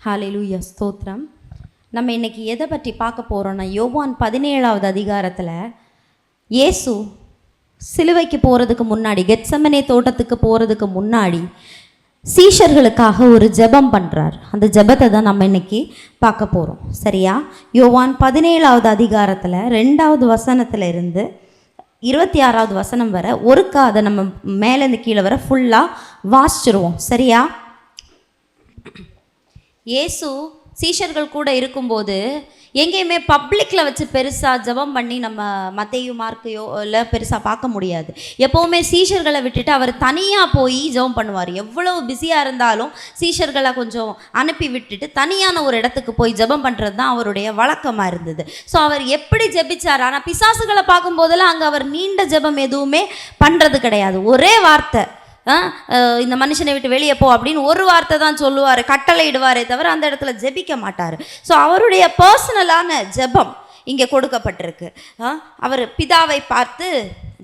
ஹல்லேலூயா, ஸ்தோத்திரம். நம்ம இன்னைக்கு எதை பற்றி பார்க்க போகிறோன்னா, யோவான் 17வது அதிகாரத்தில் இயேசு சிலுவைக்கு போகிறதுக்கு முன்னாடி, கெத்செமனே தோட்டத்துக்கு போகிறதுக்கு முன்னாடி சீஷர்களுக்காக ஒரு ஜெபம் பண்ணுறார். அந்த ஜெபத்தை தான் நம்ம இன்னைக்கு பார்க்க போகிறோம். சரியா? யோவான் 17வது அதிகாரத்தில் 2வது வசனத்தில் இருந்து 26வது வசனம் வரை ஒருக்கா அதை நம்ம மேலேருந்து கீழே வர ஃபுல்லாக வாசிச்சிருவோம். சரியா? இயேசு சீஷர்கள் கூட இருக்கும்போது எங்கேயுமே பப்ளிக்கில் வச்சு பெருசாக ஜெபம் பண்ணி நம்ம மத்தேயு மார்க்கையோ இல்லை பெருசாக பார்க்க முடியாது. எப்போவுமே சீஷர்களை விட்டுட்டு அவர் தனியாக போய் ஜெபம் பண்ணுவார். எவ்வளோ பிஸியாக இருந்தாலும் சீஷர்களை கொஞ்சம் அனுப்பி விட்டுட்டு தனியான ஒரு இடத்துக்கு போய் ஜெபம் பண்ணுறது தான் அவருடைய வழக்கமாக இருந்தது. ஸோ அவர் எப்படி ஜெபிச்சார்? ஆனால் பிசாசுகளை பார்க்கும்போதெல்லாம் அங்கே அவர் நீண்ட ஜெபம் எதுவுமே பண்ணுறது கிடையாது. ஒரே வார்த்தை, இந்த மனுஷனை விட்டு வெளியே போ அப்படின்னு ஒரு வார்த்தை தான் சொல்லுவார், கட்டளை இடுவாரே தவிர அந்த இடத்துல ஜெபிக்க மாட்டார். ஸோ அவருடைய பர்சனலான ஜெபம் இங்கே கொடுக்கப்பட்டிருக்கு. அவர் பிதாவை பார்த்து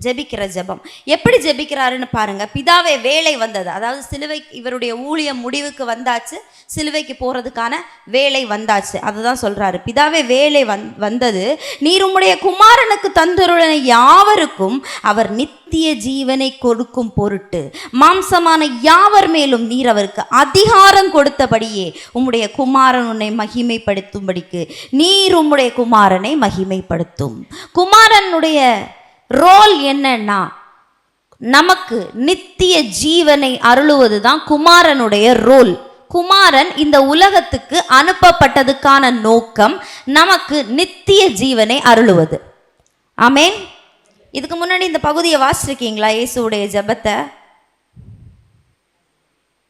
ஜெபிக்கிற ஜெபம். எப்படி ஜெபிக்கிறாருன்னு பாருங்க. பிதாவே, வேலை வந்தது, அதாவது சிலுவை, இவருடைய ஊழியம் முடிவுக்கு வந்தாச்சு, சிலுவைக்கு போகிறதுக்கான வேலை வந்தாச்சு, அதுதான் சொல்கிறாரு. பிதாவே, வேலை வந்தது, நீர் உம்முடைய குமாரனுக்கு தந்தருளின யாவருக்கும் அவர் நித்திய ஜீவனை கொடுக்கும் பொருட்டு மாம்சமான யாவர் மேலும் நீர் அவருக்கு அதிகாரம் கொடுத்தபடியே உம்முடைய குமாரன் உன்னை மகிமைப்படுத்தும்படிக்கு நீர் உம்முடைய குமாரனை மகிமைப்படுத்தும். குமாரனுடைய ரோல் என்னன்னா, நமக்கு நித்திய ஜீவனை அருளுவது தான் குமாரனுடைய ரோல். குமாரன் இந்த உலகத்துக்கு அனுப்பப்பட்டதுக்கான நோக்கம் நமக்கு நித்திய ஜீவனை அருளுவது. ஆமென். இதுக்கு முன்னாடி இந்த பகுதியை வாசிச்சிருக்கீங்களா, இயேசுடைய ஜெபத்தை?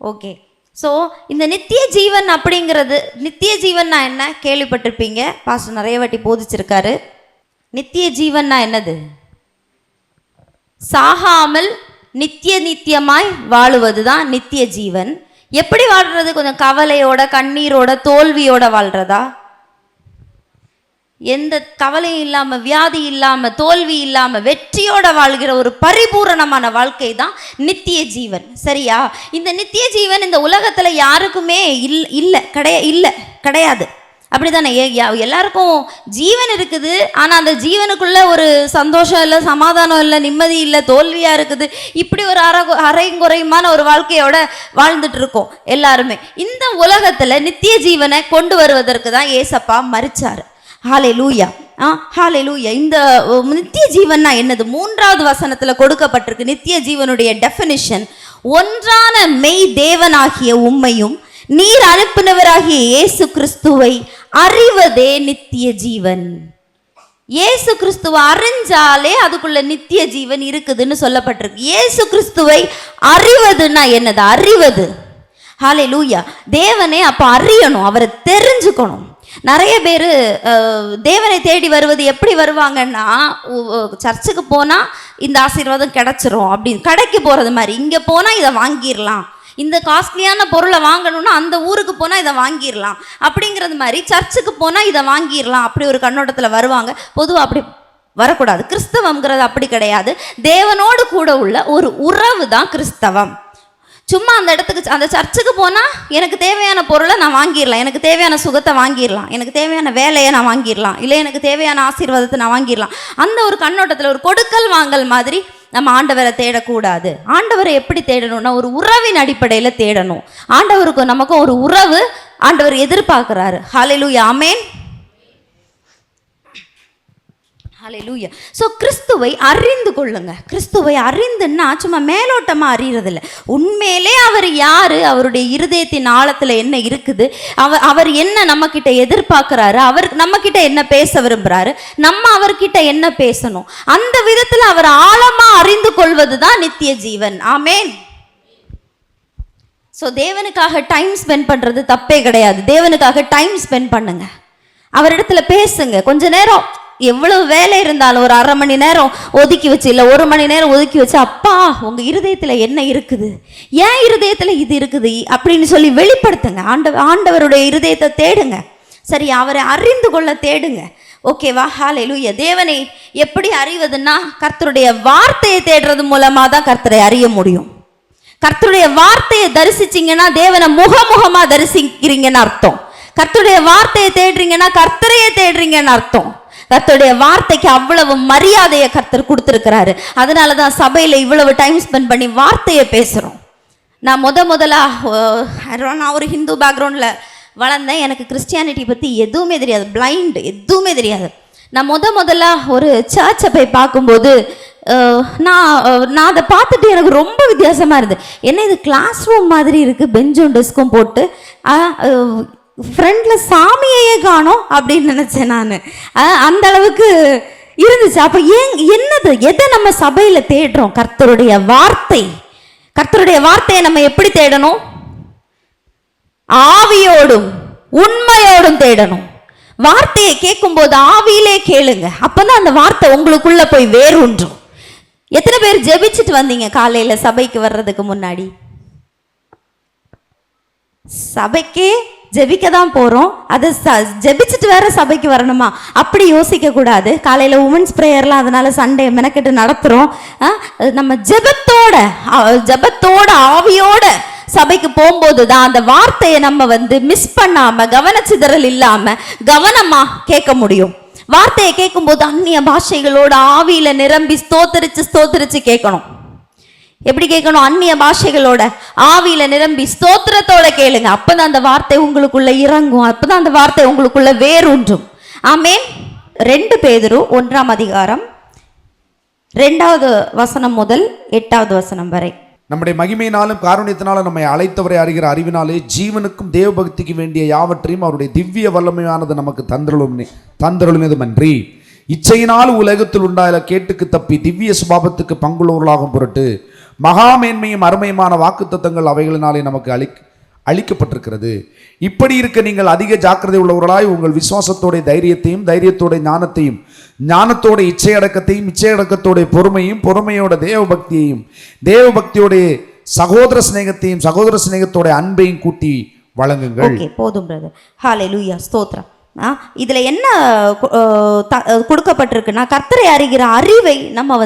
ஓகே. ஸோ இந்த நித்திய ஜீவன் அப்படிங்கிறது, நித்திய ஜீவன்னா என்ன கேள்விப்பட்டிருப்பீங்க, பாஸ்டர் நிறைய வாட்டி போதிச்சிருக்காரு. நித்திய ஜீவன்னா என்னது? சாகாமல் நித்தியமாய் வாழுவது தான் நித்திய ஜீவன். எப்படி வாழ்றது? கொஞ்சம் கவலையோட, கண்ணீரோட, தோல்வியோட வாழ்றதா? எந்த கவலையும் இல்லாமல், வியாதி இல்லாமல், தோல்வி இல்லாமல் வெற்றியோட வாழ்கிற ஒரு பரிபூரணமான வாழ்க்கை தான் நித்திய ஜீவன். சரியா? இந்த நித்திய ஜீவன் இந்த உலகத்தில் யாருக்குமே கிடையாது. அப்படி தானே? எல்லாருக்கும் ஜீவன் இருக்குது, ஆனால் அந்த ஜீவனுக்குள்ள ஒரு சந்தோஷம் இல்லை, சமாதானம் இல்லை, நிம்மதி இல்லை, தோல்வியாக இருக்குது. இப்படி ஒரு அரைங்குறையுமான ஒரு வாழ்க்கையோட வாழ்ந்துட்டு இருக்கோம் எல்லாருமே. இந்த உலகத்தில் நித்திய ஜீவனை கொண்டு வருவதற்கு தான் ஏசப்பா மரிச்சார். ஹல்லேலூயா, ஹல்லேலூயா. இந்த நித்திய ஜீவன்னா என்னது? 3வது வசனத்தில் கொடுக்கப்பட்டிருக்கு. நித்திய ஜீவனுடைய டெஃபினிஷன், ஒன்றான மெய் தேவனாகிய உம்மையும் நீர் அனுப்பினவராகிய இயேசு கிறிஸ்துவை அறிவதே நித்திய ஜீவன். இயேசு கிறிஸ்துவை அறிஞ்சாலே அதுக்குள்ள நித்திய ஜீவன் இருக்குதுன்னு சொல்லப்பட்டிருக்கு. இயேசு கிறிஸ்துவை அறிவதுன்னா என்னது? அறிவது. ஹல்லேலூயா. தேவனே அப்போ அறியணும், அவரை தெரிஞ்சுக்கணும். நிறைய பேர் தேவனை தேடி வருவது எப்படி வருவாங்கன்னா, சர்ச்சுக்கு போனால் இந்த ஆசீர்வாதம் கிடைச்சிரும் அப்படின்னு, கடைக்கு போகிறது மாதிரி, இங்கே போனால் இதை வாங்கிடலாம், இந்த காஸ்ட்லியான பொருளை வாங்கணும்னா அந்த ஊருக்கு போனால் இதை வாங்கிடலாம் அப்படிங்கிறது மாதிரி, சர்ச்சுக்கு போனால் இதை வாங்கிடலாம் அப்படி ஒரு கண்ணோட்டத்தில் வருவாங்க. பொதுவாக அப்படி வரக்கூடாது. கிறிஸ்தவம்ங்கிறது அப்படி கிடையாது. தேவனோடு கூட உள்ள ஒரு உறவு தான் கிறிஸ்தவம். சும்மா அந்த இடத்துக்கு, அந்த சர்ச்சுக்கு போனால் எனக்கு தேவையான பொருளை நான் வாங்கிடலாம், எனக்கு தேவையான சுகத்தை வாங்கிடலாம், எனக்கு தேவையான வேலையை நான் வாங்கிடலாம், இல்லை எனக்கு தேவையான ஆசீர்வாதத்தை நான் வாங்கிடலாம், அந்த ஒரு கண்ணோட்டத்தில் ஒரு கொடுக்கல் வாங்கல் மாதிரி நம்ம ஆண்டவரை தேடக்கூடாது. ஆண்டவரை எப்படி தேடணும்னா, ஒரு உறவின் அடிப்படையில் தேடணும். ஆண்டவருக்கும் நமக்கும் ஒரு உறவு ஆண்டவர் எதிர்பார்க்கிறாரு. ஹல்லேலூயா, ஆமென், ஹல்லேலூயா. ஸோ கிறிஸ்துவை அறிந்து கொள்ளுங்க. கிறிஸ்துவை அறிந்துன்னா சும்மா மேலோட்டமாக அறியறதில்ல. உண்மையிலே அவர் யார், அவருடைய இருதயத்தின் ஆழத்தில் என்ன இருக்குது, அவர் என்ன நம்மக்கிட்ட எதிர்பார்க்குறாரு, அவர் நம்மக்கிட்ட என்ன பேச விரும்புகிறாரு, நம்ம அவர்கிட்ட என்ன பேசணும், அந்த விதத்தில் அவர் ஆழமாக அறிந்து கொள்வது தான் நித்திய ஜீவன். ஆமென். ஸோ தேவனுக்காக டைம் ஸ்பெண்ட் பண்ணுறது தப்பே கிடையாது. தேவனுக்காக டைம் ஸ்பெண்ட் பண்ணுங்க, அவரிடத்துல பேசுங்க. கொஞ்ச நேரம், எவ்வளவு வேலை இருந்தாலும் ஒரு 1/2 மணி நேரம் ஒதுக்கி வச்சு, இல்லை 1 மணி நேரம் ஒதுக்கி வச்சு, அப்பா உங்கள் இருதயத்தில் என்ன இருக்குது, ஏன் இருதயத்தில் இது இருக்குது அப்படின்னு சொல்லி வெளிப்படுத்துங்க. ஆண்டவருடைய இருதயத்தை தேடுங்க. சரி, அவரை அறிந்து கொள்ள தேடுங்க. ஓகேவா? ஹல்லேலூயா. தேவனை எப்படி அறிவதுன்னா, கர்த்தருடைய வார்த்தையை தேடுறது மூலமாக தான் கர்த்தரை அறிய முடியும். கர்த்தருடைய வார்த்தையை தரிசிச்சீங்கன்னா தேவனை முகமுகமா தரிசிக்கிறீங்கன்னு அர்த்தம். கர்த்தருடைய வார்த்தையை தேடுறீங்கன்னா கர்த்தரையே தேடுறீங்கன்னு அர்த்தம். கர்த்தருடைய வார்த்தைக்கு அவ்வளவு மரியாதையை கர்த்தர் கொடுத்துருக்கிறாரு. அதனாலதான் சபையில இவ்வளவு டைம் ஸ்பெண்ட் பண்ணி வார்த்தையை பேசுறோம். நான் முதலா நான் ஒரு ஹிந்து பேக்ரவுண்ட்ல வளர்ந்தேன். எனக்கு கிறிஸ்டியானிட்டி பத்தி எதுவுமே தெரியாது, பிளைண்ட், எதுவுமே தெரியாது. நான் முதலா ஒரு சர்ச்சை போய் பார்க்கும்போது நான் அதை பார்த்துட்டு எனக்கு ரொம்ப வித்தியாசமா இருந்தது. என்ன இது கிளாஸ் ரூம் மாதிரி இருக்கு, பெஞ்சும் டெஸ்க்கும் போட்டு, ஃப்ரண்ட்ல சாமியையே காணோம் அப்படின்னு நினைச்சேன் நான். அந்த அளவுக்கு இருந்துச்சு. அப்ப என்னது, எதை நம்ம சபையில தேடுறோம்? கர்த்தருடைய வார்த்தை. கர்த்தருடைய வார்த்தையை நம்ம எப்படி தேடணும்? ஆவியோடும் உண்மையோடும் தேடணும். வார்த்தையை கேட்கும் போது ஆவியிலே கேளுங்க, அப்பதான் அந்த வார்த்தை உங்களுக்குள்ள போய் வேரூன்றும். எத்தனை பேர் ஜெபிச்சுட்டு வந்தீங்க காலையில சபைக்கு வர்றதுக்கு முன்னாடி? சபைக்கே ஜெபிக்க தான் போறோம், அதை ஜெபிச்சுட்டு வேற சபைக்கு வரணுமா? அப்படி யோசிக்க கூடாது. காலையில உமன்ஸ் பிரேயர்லாம் அதனால சண்டே மெனக்கெட்டு நடத்துறோம். நம்ம ஜெபத்தோட ஆவியோட சபைக்கு போகும்போது தான் அந்த வார்த்தையை நம்ம மிஸ் பண்ணாம, கவனச்சிதறல் இல்லாம கவனமா கேட்க முடியும். வார்த்தையை கேட்கும் போது அந்நிய பாஷைகளோட ஆவியில நிரம்பி ஸ்தோத்தரிச்சு கேட்கணும். எப்படி கேட்கணும்? அந்நிய பாஷைகளோட ஆவியில நிரம்பி ஸ்தோத்திரத்தோட கேளுங்க. அப்பதான் அந்த வார்த்தை உங்களுக்குள்ள இறங்கும், அப்பதான் அந்த வார்த்தை உங்களுக்குள்ள வேரூன்றும். ஆமென். 2 பேதுரு 1ஆம் அதிகாரம் 2வது வசனம் முதல் 8வது வசனம் வரை. நம்முடைய மகிமையினாலும் காருண்யத்தினாலும் நம்மை அழைத்தவரை அறிகிற அறிவினாலே ஜீவனுக்கும் தேவபக்திக்கு வேண்டிய யாவற்றையும் அவருடைய திவ்ய வல்லமையானது நமக்கு தந்தருளினதுமன்றி இச்சையினால் உலகத்தில் உண்டாய கேட்டுக்கு தப்பி திவ்ய சுபாவத்துக்கு பங்குள்ளவர்களாகும் பொருட்டு மகாமேன்மையும் அருமையுமான வாக்குத்தத்தங்கள் அவைகளினாலே நமக்கு அளிக்கப்பட்டிருக்கிறது. இப்படி இருக்க நீங்கள் அதிக ஜாக்கிரதை உள்ளவர்களாய் உங்கள் விசுவாசத்தோட தைரியத்தையும், தைரியத்தோட ஞானத்தையும், ஞானத்தோட இச்சையடக்கத்தையும், இச்சையடக்கத்தோட பொறுமையும், பொறுமையோட தேவபக்தியையும், தேவபக்தியோட சகோதர சிநேகத்தையும், சகோதர சிநேகத்தோட அன்பையும் கூட்டி வழங்குங்கள். போதும் பிரதர். ஹல்லேலூயா, ஸ்தோத்திரம். இதுல என்ன கொடுக்கப்பட்டிருக்குன்னா, கர்த்தரை அறிகிற அறிவை நம்ம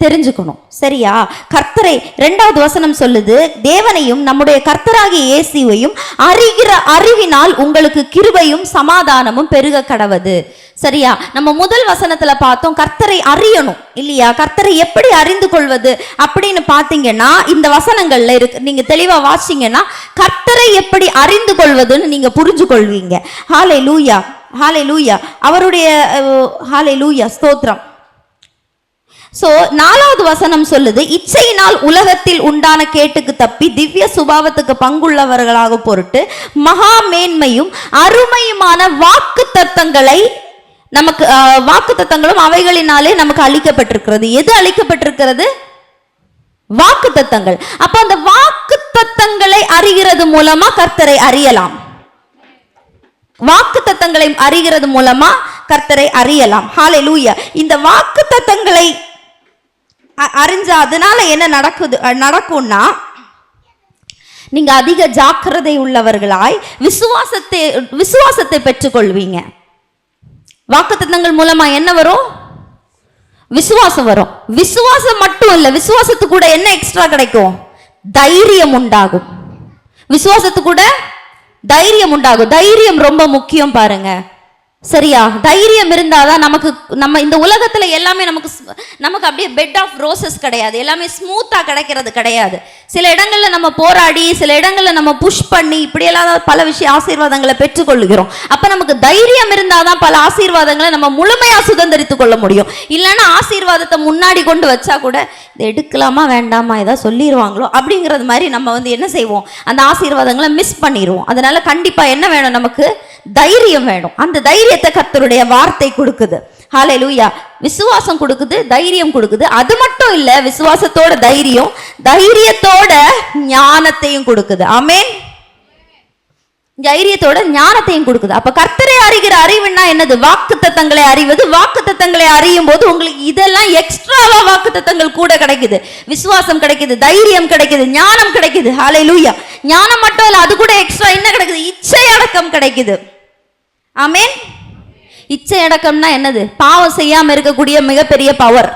தெரிஞ்சுக்கணும். சரியா? கர்த்தரை 2வது வசனம் சொல்லுது, தேவனையும் நம்முடைய கர்த்தராகிய இயேசுவையும் அறிகிற அறிவினால் உங்களுக்கு கிருபையும் சமாதானமும் பெருக கடவது. சரியா? நம்ம முதல் வசனத்துல பார்த்தோம், கர்த்தரை அறியணும் இல்லையா? கர்த்தரை எப்படி அறிந்து கொள்வது அப்படின்னு பாத்தீங்கன்னா, இந்த வசனங்கள்ல இருக்கு. நீங்க தெளிவா வாசிங்கன்னா கர்த்தரை எப்படி அறிந்து கொள்வதுன்னு நீங்க புரிஞ்சு கொள்வீங்க. ஹல்லேலூயா, ஹல்லேலூயா. அவருடைய ஹல்லேலூயா, ஸ்தோத்திரம். சோ 4வது வசனம் சொல்லுது, இச்சையினால் உலகத்தில் உண்டான கேட்டுக்கு தப்பி திவ்ய சுபாவத்துக்கு பங்குள்ளவர்களாக பொருட்டு மகா மேன்மையும் அருமையுமான வாக்கு தத்தங்களை நமக்கு வாக்கு தத்தங்களும் அவைகளினாலே நமக்கு அளிக்கப்பட்டிருக்கிறது. எது அளிக்கப்பட்டிருக்கிறது? வாக்கு தத்தங்கள். அப்ப அந்த வாக்கு தத்தங்களை அறிகிறது மூலமா கர்த்தரை அறியலாம். வாக்கு தத்தங்களை அறிகிறது மூலமா கர்த்தரை அறியலாம். ஹல்லேலூயா. இந்த வாக்கு தத்தங்களை அறிஞ்ச அதனால என்ன நடக்கும்னா, நீங்க அதிக ஜாக்கிரதை உள்ளவர்களாய் விசுவாசத்தை பெற்றுக்கொள்வீங்க. வாக்குத்தத்தங்கள் மூலமா என்ன வரும்? விசுவாசம் வரும். விசுவாசம் மட்டும் இல்ல, விசுவாசத்து கூட என்ன எக்ஸ்ட்ரா கிடைக்கும்? தைரியம் உண்டாகும். விசுவாசத்து கூட தைரியம் உண்டாகும். தைரியம் ரொம்ப முக்கியம் பாருங்க. சரியா? தைரியம் இருந்தாதான் நம்ம இந்த உலகத்துல எல்லாமே நமக்கு அப்படியே பெட் ஆஃப் ரோசஸ் கிடையாது, எல்லாமே ஸ்மூத்தா கிடைக்கிறது கிடையாது. சில இடங்கள்ல நம்ம போராடி, சில இடங்கள்ல நம்ம புஷ் பண்ணி இப்படியெல்லாம் பல விஷயம் ஆசீர்வாதங்களை பெற்றுக்கொள்கிறோம். அப்ப நமக்கு தைரியம் இருந்தாதான் பல ஆசீர்வாதங்களை நம்ம முழுமையா சுதந்திரித்துக் கொள்ள முடியும். இல்லைன்னா ஆசீர்வாதத்தை முன்னாடி கொண்டு வச்சா கூட இதை எடுக்கலாமா வேண்டாமா, ஏதாவது சொல்லிடுவாங்களோ அப்படிங்கிறது மாதிரி நம்ம என்ன செய்வோம், அந்த ஆசீர்வாதங்களை மிஸ் பண்ணிடுவோம். அதனால கண்டிப்பா என்ன வேணும்? நமக்கு தைரியம் வேணும். அந்த தைரியத்தை கர்த்தருடைய வார்த்தை கொடுக்குது. ஹல்லேலூயா. விசுவாசம் கொடுக்குது, தைரியம் கொடுக்குது. அது மட்டும் இல்ல, விசுவாசத்தோட தைரியத்தோட ஞானத்தையும் கொடுக்குது. ஆமென். தைரியத்தோட ஞானத்தையும் கொடுக்குது. அப்ப கர்த்தரை அறிகிற அறிவுன்னா என்னது? வாக்குத்தத்தங்களை அறிவது. வாக்குத்தத்தங்களை அறியும் போது உங்களுக்கு இதெல்லாம் எக்ஸ்ட்ராவா வாக்குத்தத்தங்கள் கூட கிடைக்குது. விசுவாசம் கிடைக்குது, தைரியம் கிடைக்குது, ஞானம் கிடைக்குது. ஹல்லேலூயா. ஞானம் மட்டும் இல்ல, அது கூட எக்ஸ்ட்ரா என்ன கிடைக்குது? இச்சை அடக்கம் கிடைக்குது. ஆமென். இச்சை அடக்கம்னா என்னது? பாவம் செய்யாம இருக்கக்கூடிய மிகப்பெரிய பவர்.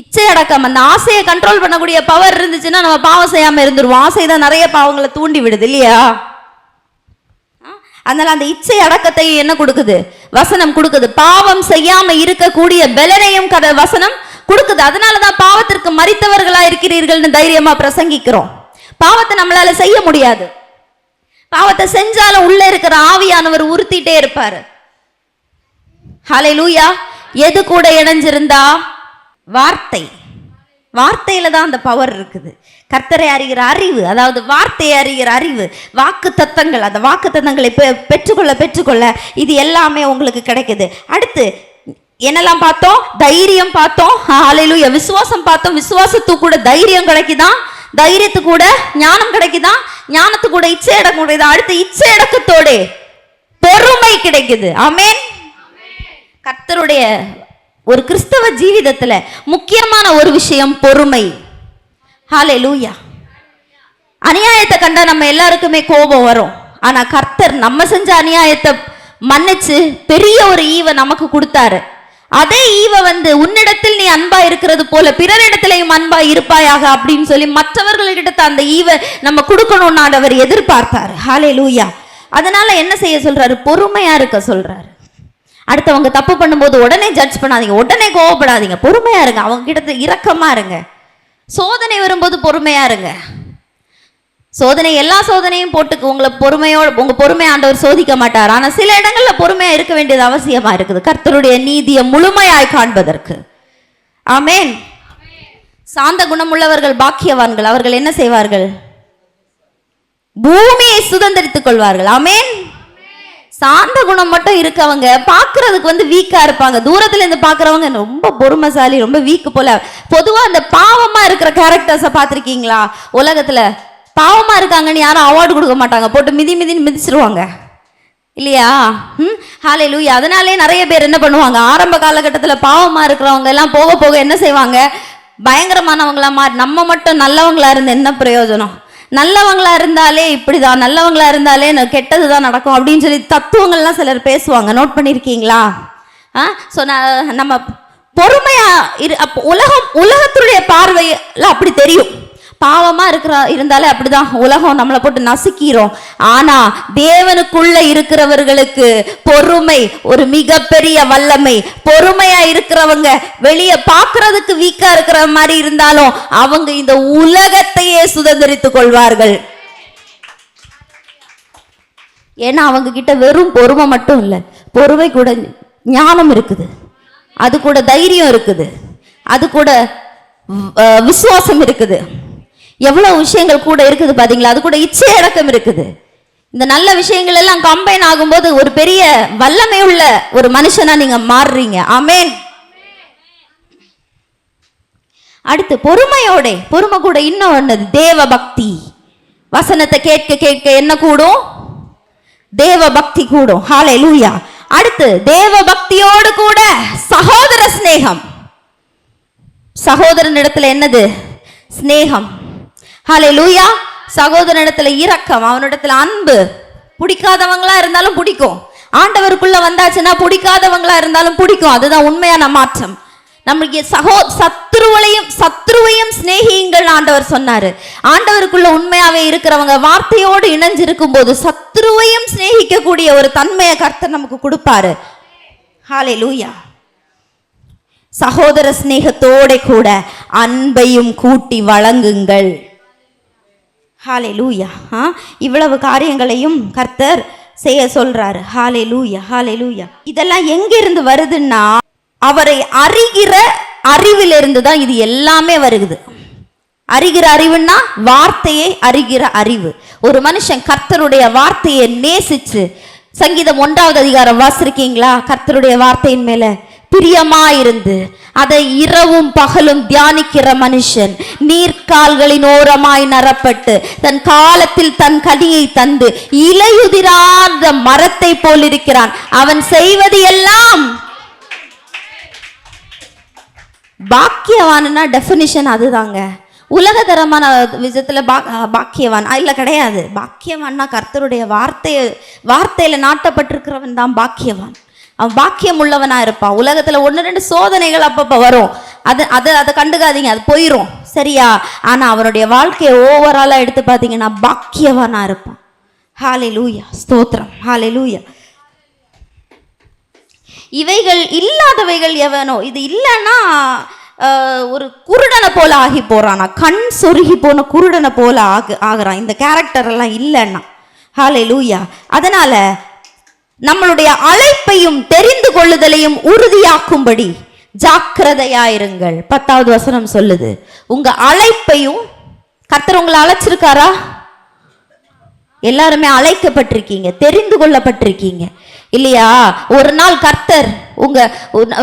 இச்சை அடக்கம், அந்த ஆசையை கண்ட்ரோல் பண்ணக்கூடிய பவர் இருந்துச்சுன்னா நம்ம பாவம் செய்யாம இருந்துருவோம். ஆசை தான் நிறைய பாவங்களை தூண்டி விடுது இல்லையா? அதனால அந்த இச்சை அடக்கத்தை என்ன கொடுக்குது? வசனம் கொடுக்குது. பாவம் செய்யாம இருக்கக்கூடிய பலனையும் வசனம் கொடுக்குது. அதனாலதான் பாவத்திற்கு மரித்தவர்களா இருக்கிறீர்கள்னு தைரியமா பிரசங்கிக்கிறோம். பாவத்தை நம்மளால செய்ய முடியாது. பாவத்தை செஞ்சாலும் உள்ள இருக்கிற ஆவியானவர் உறுத்திட்டே இருப்பாரு. ஹல்லேலூயா. எது கூட இணைஞ்சிருந்தா? வார்த்தை. வார்த்தையில தான் அந்த பவர் இருக்குது. கர்த்தரை அறிகிற அறிவு, அதாவது வார்த்தையை அறிகிற அறிவு, வாக்கு தத்தங்கள், அந்த வாக்கு தத்தங்களை பெற்றுக்கொள்ள இது எல்லாமே உங்களுக்கு கிடைக்குது. அடுத்து என்னெல்லாம் பார்த்தோம்? தைரியம் பார்த்தோம். ஹல்லேலூயா. விசுவாசம் பார்த்தோம். விசுவாசத்துக்கு கூட தைரியம் கிடைக்குதான், தைரியத்துக்கு கூட ஞானம் கிடைக்குதான், ஞானத்துக்கு கூட இச்சை அடக்கம் கிடைக்குது. அடுத்து இச்சை அடக்கத்தோட பொறுமை கிடைக்குது. ஆமென். கர்த்தருடைய ஒரு கிறிஸ்தவ ஜீவிதத்துல முக்கியமான ஒரு விஷயம் பொறுமை. ஹல்லேலூயா. அநியாயத்தை கண்டா நம்ம எல்லாருக்குமே கோபம் வரும். ஆனா கர்த்தர் நம்ம செஞ்ச அநியாயத்தை மன்னிச்சு பெரிய ஒரு ஈவை நமக்கு கொடுத்தாரு. அதே ஈவை உன்னிடத்தில் நீ அன்பா இருக்கிறது போல பிறரிடத்திலையும் அன்பா இருப்பாயாக அப்படின்னு சொல்லி மற்றவர்களிடத்த அந்த ஈவை நம்ம கொடுக்கணும்னு ஆண்டவர் எதிர்பார்த்தாரு. ஹல்லேலூயா. அதனால என்ன செய்ய சொல்றாரு? பொறுமையா இருக்க சொல்றாரு. அடுத்தவங்க தப்பு பண்ணும்போது உடனே ஜட்ஜ் பண்ணாதீங்க, உடனே கோவப்படாதீங்க, பொறுமையா இருங்க. அவங்க கிட்ட இரக்கமா இருங்க. சோதனை வரும்போது பொறுமையா இருங்க. சோதனை, எல்லா சோதனையும் போட்டு உங்களை உங்க பொறுமை ஆண்டவர் சோதிக்க மாட்டார். ஆனா சில இடங்கள்ல பொறுமையா இருக்க வேண்டியது அவசியமா இருக்குது, கர்த்தருடைய நீதியை முழுமையாய் காண்பதற்கு. ஆமென். சாந்த குணமுள்ளவர்கள் பாக்கியவான்கள். அவர்கள் என்ன செய்வார்கள்? பூமியை சுதந்திரித்துக் கொள்வார்கள். ஆமென். சாந்த குணம் மட்டும் இருக்கவங்க பாக்குறதுக்கு வீக்கா இருப்பாங்க. தூரத்துல இருந்து பாக்குறவங்க ரொம்ப பொறுமைசாலி, ரொம்ப வீக்கு போல. பொதுவா அந்த பாவமா இருக்கிற கேரக்டர்ஸை பார்த்திருக்கீங்களா? உலகத்துல பாவமா இருக்காங்கன்னு யாரும் அவார்டு கொடுக்க மாட்டாங்க, போட்டு மிதின்னு மிதிச்சிருவாங்க இல்லையா? ஹல்லேலூயா. அதனாலே நிறைய பேர் என்ன பண்ணுவாங்க, ஆரம்ப காலகட்டத்தில் பாவமா இருக்கிறவங்க எல்லாம் போக போக என்ன செய்வாங்க, பயங்கரமானவங்களா மாறி. நம்ம மட்டும் நல்லவங்களா இருந்து என்ன பிரயோஜனம்? நல்லவங்களா இருந்தாலே இப்படிதான், நல்லவங்களா இருந்தாலே கெட்டதுதான் நடக்கும் அப்படின்னு சொல்லி தத்துவங்கள்லாம் சிலர் பேசுவாங்க. நோட் பண்ணியிருக்கீங்களா? ஸோ நம்ம பொறுமையா உலகத்துடைய பார்வையில் அப்படி தெரியும். பாவமா இருந்தாலே அப்படிதான் உலகம் நம்மளை போட்டு நசுக்கிறோம். ஆனா தேவனுக்குள்ள இருக்கிறவர்களுக்கு பொறுமை ஒரு மிகப்பெரிய வல்லமை. பொறுமையா இருக்கிறவங்க வெளியே பார்க்கறதுக்கு வீக்கா இருக்கிற மாதிரி இருந்தாலும் அவங்க இந்த உலகத்தையே சுதந்திரித்துக் கொள்வார்கள். ஏன்னா அவங்க கிட்ட வெறும் பொறுமை மட்டும் இல்லை, பொறுமை கூட ஞானம் இருக்குது, அது கூட தைரியம் இருக்குது, அது கூட விசுவாசம் இருக்குது. எவ்வளவு விஷயங்கள் கூட இருக்குது பாத்தீங்களா? அது கூட இச்சை அடக்கம் இருக்குது. இந்த நல்ல விஷயங்கள் எல்லாம் கம்பைன் ஆகும்போது ஒரு பெரிய வல்லமை உள்ள ஒரு மனுஷனா நீங்க மாறுறீங்க. ஆமென். அடுத்து பொறுமை கூட இன்னும் ஒண்ணு தேவ பக்தி. வசனத்தை கேட்க கேட்க என்ன கூடும்? தேவ பக்தி கூடும். ஹல்லேலூயா. அடுத்து தேவ பக்தியோடு கூட சகோதர சிநேகம். சகோதரனிடத்துல என்னது? சிநேகம். ஹல்லேலூயா. சகோதரனிடத்துல இரக்கம், அவனிடத்துல அன்பு. பிடிக்காதவங்களா இருந்தாலும் பிடிக்கும், ஆண்டவருக்குள்ள வந்தாச்சுன்னா பிடிக்காதவங்களா இருந்தாலும் பிடிக்கும். அதுதான் உண்மையான மாற்றம். நம்மளுக்கு சத்ருவையும் சிநேகியுங்கள் ஆண்டவர் சொன்னாரு. ஆண்டவருக்குள்ள உண்மையாவே இருக்கிறவங்க வார்த்தையோடு இணைஞ்சிருக்கும் போது சத்ருவையும் சிநேகிக்கக்கூடிய ஒரு தன்மையை கர்த்தர் நமக்கு கொடுப்பாரு. ஹல்லேலூயா. சகோதர சிநேகத்தோட கூட அன்பையும் கூட்டி வழங்குங்கள். ஹல்லேலூயா. இவ்வளவு காரியங்களையும் கர்த்தர் செய்ய சொல்றாரு. ஹல்லேலூயா. ஹல்லேலூயா. இதெல்லாம் எங்கிருந்து வருதுன்னா அவரை அறிகிற அறிவிலிருந்து தான் இது எல்லாமே வருகிறது. அறிகிற அறிவுன்னா வார்த்தையை அறிகிற அறிவு. ஒரு மனுஷன் கர்த்தருடைய வார்த்தையை நேசிச்சு, சங்கீதம் 1வது அதிகாரம் வாசிருக்கீங்களா? கர்த்தருடைய வார்த்தையின் மேல பிரியமாயிருந்து அதை இரவும் பகலும் தியானிக்கிற மனுஷன் நீர்க்கால்களின் ஓரமாய் நரப்பட்டு தன் காலத்தில் தன் கனியை தந்து இலையுதிராத மரத்தை போல் இருக்கிறான். அவன் செய்வது எல்லாம் பாக்கியவான்னா டெஃபினிஷன் அதுதாங்க. உலகதரமான விதத்துல பாக்கியவான் இல்ல, கிடையாது. பாக்கியவான்னா கர்த்தருடைய வார்த்தையில நாட்டப்பட்டிருக்கிறவன் தான் பாக்கியவான். அவன் பாக்கியம் உள்ளவனா இருப்பான். உலகத்துல 1-2 சோதனைகள் அப்பப்ப வரும், அதை கண்டுக்காதீங்க, அது போயிரும், சரியா? ஆனா அவனுடைய வாழ்க்கையை ஓவராலா எடுத்து பார்த்தீங்கன்னா பாக்கியவானா இருப்பான். ஹல்லேலூயா, ஸ்தோத்திரம், ஹல்லேலூயா. இவைகள் இல்லாதவைகள் எவனோ, இது இல்லைன்னா ஒரு குருடனை போல ஆகி போறானா, கண் சொருகி போன குருடனை போல ஆகுறான் இந்த கேரக்டர் எல்லாம் இல்லைன்னா. ஹல்லேலூயா. அதனால நம்மளுடைய அழைப்பையும் தெரிந்து கொள்ளுதலையும் உறுதியாக்கும்படி ஜாக்கிரதையாயிருங்கள். 10வது வசனம் சொல்லுது, உங்க அழைப்பையும், கர்த்தர் உங்களை அழைச்சிருக்காரா? எல்லாருமே அழைக்கப்பட்டிருக்கீங்க, தெரிந்து கொள்ளப்பட்டிருக்கீங்க இல்லையா? ஒரு நாள் கர்த்தர்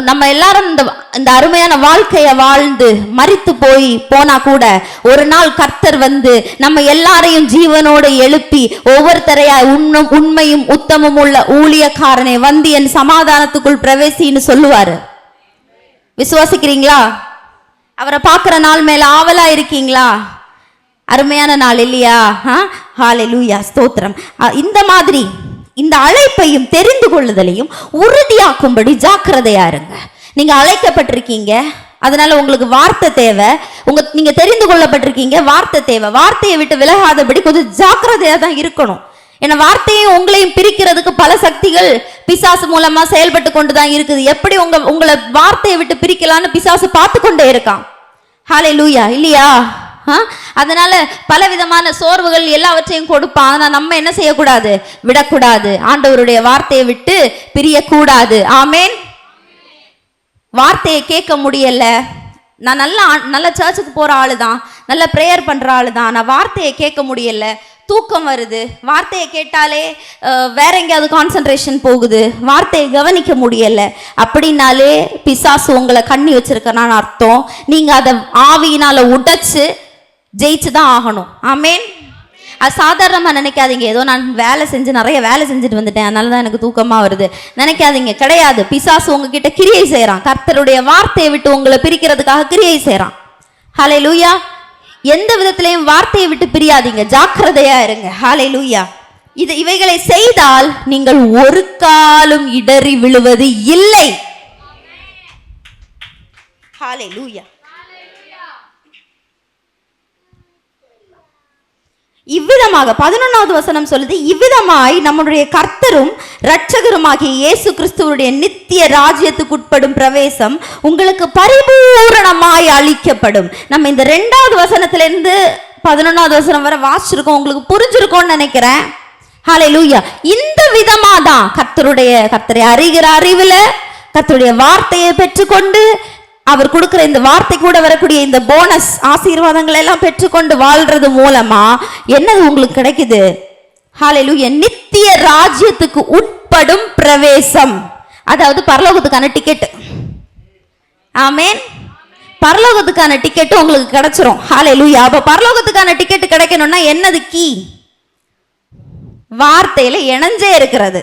நம்ம எல்லாரும் இந்த அருமையான வாழ்க்கைய வாழ்ந்து மரித்து போனா கூட ஒரு நாள் கர்த்தர் வந்து நம்ம எல்லாரையும் ஜீவனோடு எழுப்பி ஒவ்வொருத்தரையா உண்மையும் உத்தமும் உள்ள ஊழியக்காரனை வந்து என் சமாதானத்துக்குள் பிரவேசின்னு சொல்லுவாரு. விசுவாசிக்கிறீங்களா? அவரை பார்க்கிற நாள் மேல ஆவலா இருக்கீங்களா? அருமையான நாள் இல்லையா? ஹல்லேலூயா, ஸ்தோத்திரம். இந்த மாதிரி இந்த அழைப்பையும் தெரிந்து கொள்ளுதலையும் உறுதியாக்கும்படி ஜாக்கிரதையா இருங்க. நீங்க அழைக்கப்பட்டிருக்கீங்க, அதனால உங்களுக்கு வார்த்தை தேவை. நீங்க தெரிந்து கொள்ளப்பட்டிருக்கீங்க, வார்த்தை தேவை. வார்த்தையை விட்டு விலகாதபடி கொஞ்சம் ஜாக்கிரதையா தான் இருக்கணும். ஏன்னா வார்த்தையும் உங்களையும் பிரிக்கிறதுக்கு பல சக்திகள் பிசாசு மூலமா செயல்பட்டு கொண்டுதான் இருக்குது. எப்படி உங்களை வார்த்தையை விட்டு பிரிக்கலான்னு பிசாசு பார்த்து கொண்டே இருக்கான். ஹல்லேலூயா, இல்லையா? அதனால பலவிதமான சோர்வுகள் எல்லாவற்றையும் கொடுப்பான். ஆனா நம்ம என்ன செய்யக்கூடாது? விடக்கூடாது. ஆண்டவருடைய வார்த்தையை விட்டு பிரியக்கூடாது. ஆமேன். வார்த்தையை கேட்க முடியல, நான் நல்ல சர்ச்சுக்கு போற ஆளு தான், நல்ல ப்ரேயர் பண்ற ஆளு தான், நான் வார்த்தையை கேட்க முடியல, தூக்கம் வருது, வார்த்தையை கேட்டாலே வேற எங்கேயாவது கான்சன்ட்ரேஷன் போகுது, வார்த்தையை கவனிக்க முடியல அப்படின்னாலே பிசாசு உங்களை கண்ணி வச்சிருக்கனான்னு அர்த்தம். நீங்க அதை ஆவியினால உடைச்சு ஜெயிச்சுதான் ஆகணும். ஆமேன். அது சாதாரணமாக நினைக்காதீங்க, ஏதோ நான் நிறைய வேலை செஞ்சுட்டு வந்துட்டேன் அதனால தான் எனக்கு தூக்கமாக வருது நினைக்காதீங்க. கிடையாது. பிசாசு உங்ககிட்ட கிரியை செய்கிறான். கர்த்தருடைய வார்த்தையை விட்டு உங்களை பிரிக்கிறதுக்காக கிரியை செய்கிறான். ஹல்லேலூயா. எந்த விதத்திலையும் வார்த்தையை விட்டு பிரியாதீங்க, ஜாக்கிரதையா இருங்க. ஹல்லேலூயா. இவைகளை செய்தால் நீங்கள் ஒரு காலும் இடறி விழுவது இல்லை. ஹல்லேலூயா. இவ்விதமாக 11வது வசனம் சொல்லுது, இவ்விதமாய் நம்முடைய கர்த்தரும் இரட்சகருமாகிய இயேசு கிறிஸ்துவுடைய நித்திய ராஜ்யத்துக்குட்படும் பிரவேசம் உங்களுக்கு பரிபூரணமாய் அளிக்கப்படும். நம்ம இந்த 2வது வசனத்திலிருந்து 11வது வசனம் வரை வாசிச்சிருக்கோம், உங்களுக்கு புரிஞ்சிருக்கோம்னு நினைக்கிறேன். ஹல்லேலூயா. இந்த விதமா தான் கர்த்தரை அறிகிற அறிவுல கர்த்தருடைய வார்த்தையை பெற்றுக்கொண்டு அவர் கொடுக்கிற இந்த வார்த்தை கூட வரக்கூடிய இந்த போனஸ் ஆசீர்வாதங்களை எல்லாம் பெற்றுக்கொண்டு வாழ்றது மூலமா என்னது உங்களுக்கு கிடைக்குது? ஹல்லேலூயா. நித்திய ராஜ்யத்துக்கு உட்படும் பிரவேசம், அதாவது பரலோகத்துக்கான டிக்கெட். ஆமேன். பரலோகத்துக்கான டிக்கெட் உங்களுக்கு கிடைச்சிரும். ஹல்லேலூயா. அப்ப பரலோகத்துக்கான டிக்கெட் கிடைக்கணும்னா என்னது கீ? வார்த்தையில இணைஞ்சே இருக்கிறது.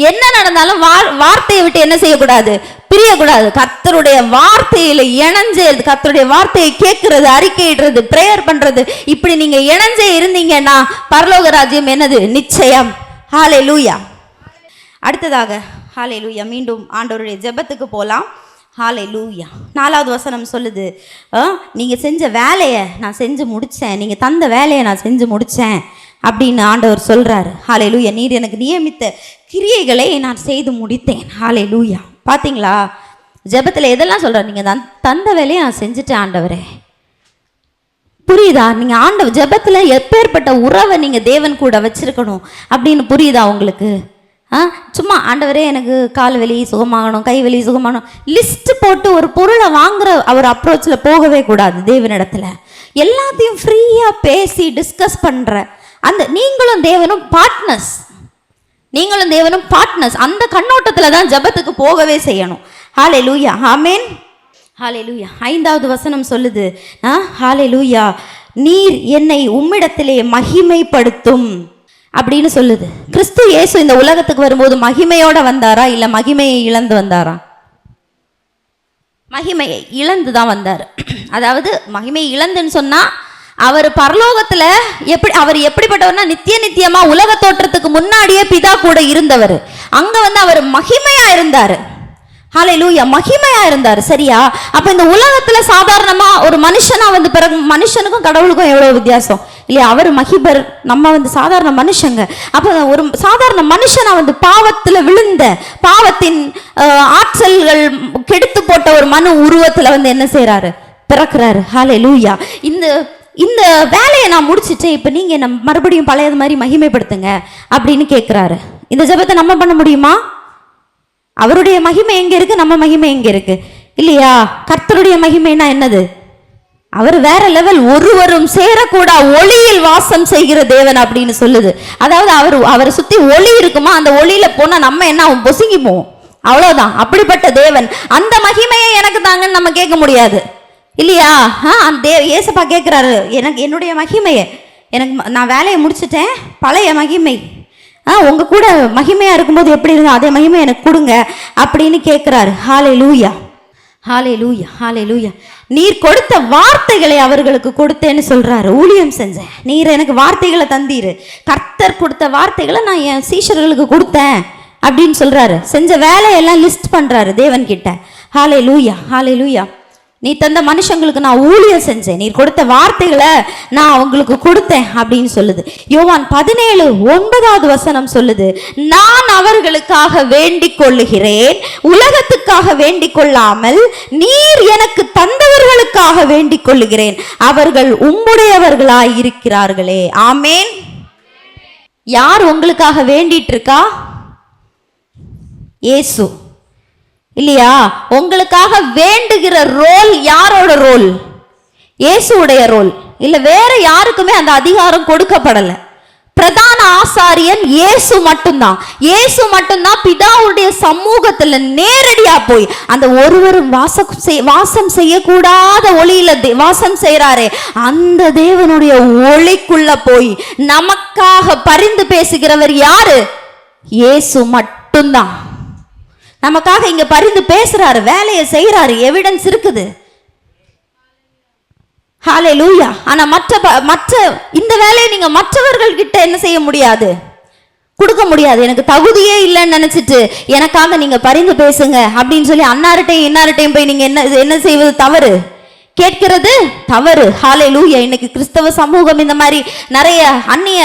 என்ன நடந்தாலும் வார்த்தையை விட்டு என்ன செய்யக்கூடாது? பிரியக்கூடாது. கர்த்தருடைய வார்த்தையில இணைஞ்சே, கர்த்தருடைய வார்த்தையை கேட்கறது, அறிக்கையிடுறது, பிரேயர் பண்றது, இப்படி நீங்க இணைஞ்சே இருந்தீங்கன்னா பரலோக ராஜ்யம் என்னது? நிச்சயம். ஹல்லேலூயா. அடுத்ததாக ஹல்லேலூயா, மீண்டும் ஆண்டவருடைய ஜெபத்துக்கு போலாம். ஹல்லேலூயா. 4வது வசனம் சொல்லுது, நீங்க செஞ்ச வேலையை நான் செஞ்சு முடிச்சேன், நீங்க தந்த வேலையை நான் செஞ்சு முடிச்சேன் அப்படின்னு ஆண்டவர் சொல்றாரு. ஹல்லேலூயா. நீர் எனக்கு நியமித்த கிரியைகளை நான் செய்து முடித்தேன். ஹல்லேலூயா. பார்த்தீங்களா? ஜெபத்தில் எதெல்லாம் சொல்றாரு? நீங்க தந்த வேலையை நான் செஞ்சுட்டேன் ஆண்டவரே. புரியுதா? நீங்க ஆண்டவர் ஜெபத்தில் எப்பேற்பட்ட உறவை நீங்க தேவன் கூட வச்சிருக்கணும் அப்படின்னு புரியுதா உங்களுக்கு? சும்மா ஆண்டவரே எனக்கு கால் வலி சுகமாகணும், கை வலி சுகமாகணும், லிஸ்ட் போட்டு ஒரு பொருளை வாங்குற அவர் அப்ரோச்சில் போகவே கூடாது. தேவனிடத்துல எல்லாத்தையும் ஃப்ரீயா பேசி டிஸ்கஸ் பண்ற அந்த நீங்களும் தேவனும் பார்ட்னர்ஸ், அந்த கண்ணோட்டத்தில் தான் ஜெபத்துக்கு போகவே செய்யணும். ஹல்லேலூயா. ஆமேன். ஹல்லேலூயா. 5வது வசனம் சொல்லுது, ஹல்லேலூயா, நீர் என்னை உம்மிடத்திலே மகிமைப்படுத்தும் அப்படின்னு சொல்லுது. கிறிஸ்து இயேசு இந்த உலகத்துக்கு வரும்போது மகிமையோட வந்தாரா இல்ல மகிமையை இழந்து வந்தாரா? மகிமையை இழந்து தான் வந்தார். அதாவது மகிமையை இழந்துன்னு சொன்னா அவர் பரலோகத்துல அவர் எப்படிப்பட்டவர்னா நித்தியமா உலக தோற்றத்துக்கு முன்னாடியே பிதா கூட இருந்தவர். அங்க வந்து அவர் மகிமையா இருந்தாரு. ஹல்லேலூயா, மகிமையா இருந்தார். சரியா? அப்ப இந்த உலகத்துல சாதாரணமா ஒரு மனுஷனா வந்து பிறகு மனுஷனுக்கும் கடவுளுக்கும் எவ்வளவு வித்தியாசம் இல்லையா? அவர் மகிபர், நம்ம வந்து சாதாரண மனுஷங்க. அப்ப ஒரு சாதாரண மனுஷனா வந்து பாவத்துல விழுந்த, பாவத்தின் ஆற்றல்கள் கெடுத்து போட்ட ஒரு மனு உருவத்துல வந்து என்ன செய்யறாரு? பிறக்கிறாரு. ஹல்லேலூயா. இந்த வேலையை நான் முடிச்சுட்டேன், இப்ப நீங்க என்ன மறுபடியும் பழையது மாதிரி மகிமைப்படுத்துங்க அப்படின்னு கேட்கிறாரு. இந்த ஜெபத்தை நம்ம பண்ண முடியுமா? அவருடைய மகிமை எங்க இருக்கு, நம்ம மகிமை எங்க இருக்கு இல்லையா? கர்த்தருடைய மகிமைனா என்னது? அவர் வேற லெவல். ஒருவரும் சேரக்கூடா ஒளியில் வாசம் செய்கிற தேவன் அப்படின்னு சொல்லுது. அதாவது அவரை சுத்தி ஒளி இருக்குமா, அந்த ஒளியில போனா நம்ம என்ன பொசுங்கி போவோம், அவ்வளவுதான். அப்படிப்பட்ட தேவன். அந்த மகிமையை எனக்கு தாங்கன்னு நம்ம கேட்க முடியாது இல்லையா? அந்த ஏசப்பா கேட்கிறாரு, எனக்கு என்னுடைய மகிமையை, எனக்கு நான் வேலையை முடிச்சுட்டேன், பழைய மகிமை உங்க கூட மகிமையா இருக்கும்போது எப்படி இருந்தா அதே மகிமை எனக்கு கொடுங்க அப்படின்னு கேட்கிறாரு. ஹல்லேலூயா, ஹல்லேலூயா, ஹல்லேலூயா. நீர் கொடுத்த வார்த்தைகளை அவர்களுக்கு கொடுத்தேன்னு சொல்றாரு. ஊழியம் செஞ்சேன், நீர் எனக்கு வார்த்தைகளை தந்தீரு. கர்த்தர் கொடுத்த வார்த்தைகளை நான் என் சீஷர்களுக்கு கொடுத்தேன் அப்படின்னு சொல்றாரு. செஞ்ச வேலையெல்லாம் லிஸ்ட் பண்றாரு தேவன் கிட்ட. ஹல்லேலூயா, ஹல்லேலூயா. நீ தந்த மனுஷங்களுக்கு நான் ஊழியம் செஞ்சேன், நீ கொடுத்த வார்த்தைகளை நான் அவங்களுக்கு கொடுத்தேன் அப்படின்னு சொல்லுது. யோவான் 17:9 சொல்லுது, நான் அவர்களுக்காக வேண்டிக் கொள்ளுகிறேன், உலகத்துக்காக வேண்டிக் கொள்ளாமல் நீர் எனக்கு தந்தவர்களுக்காக வேண்டிக் கொள்ளுகிறேன், அவர்கள் உம்முடையவர்களாய் இருக்கிறார்களே. ஆமேன். யார் உங்களுக்காக வேண்டிட்டு இருக்கா? இயேசு இல்லையா? உங்களுக்காக வேண்டுகிற ரோல் யாரோட ரோல்? இயேசுடைய ரோல். இல்ல வேற யாருக்குமே அந்த அதிகாரம் கொடுக்கப்படல. பிரதான ஆசாரியன் இயேசு மட்டும்தான். இயேசு மட்டும்தான் பிதாவுடைய சமூகத்துல நேரடியா போய் அந்த ஒருவரும் வாசம் செய்யக்கூடாத ஒளியில வாசம் செய்யறாரே அந்த தேவனுடைய ஒளிக்குள்ள போய் நமக்காக பரிந்து பேசுகிறவர் யாரு? இயேசு மட்டும்தான். நமக்காக இங்க பரிந்து பேசுறாரு, வேலையை செய்யறாரு, எவிடன்ஸ் இருக்குது. ஹல்லேலூயா. ஆனா மற்ற இந்த வேலையை நீங்க மற்றவர்கள் கிட்ட என்ன செய்ய முடியாது, கொடுக்க முடியாது. எனக்கு தகுதியே இல்லைன்னு நினைச்சிட்டு எனக்காக நீங்க பரிந்து பேசுங்க அப்படின்னு சொல்லி இன்னார்ட்டையும் போய் நீங்க என்ன செய்வது தவறு, கேட்கிறது தவறு. ஹல்லேலூயா. இன்னைக்கு கிறிஸ்தவ சமூகம் இந்த மாதிரி நிறைய அந்நிய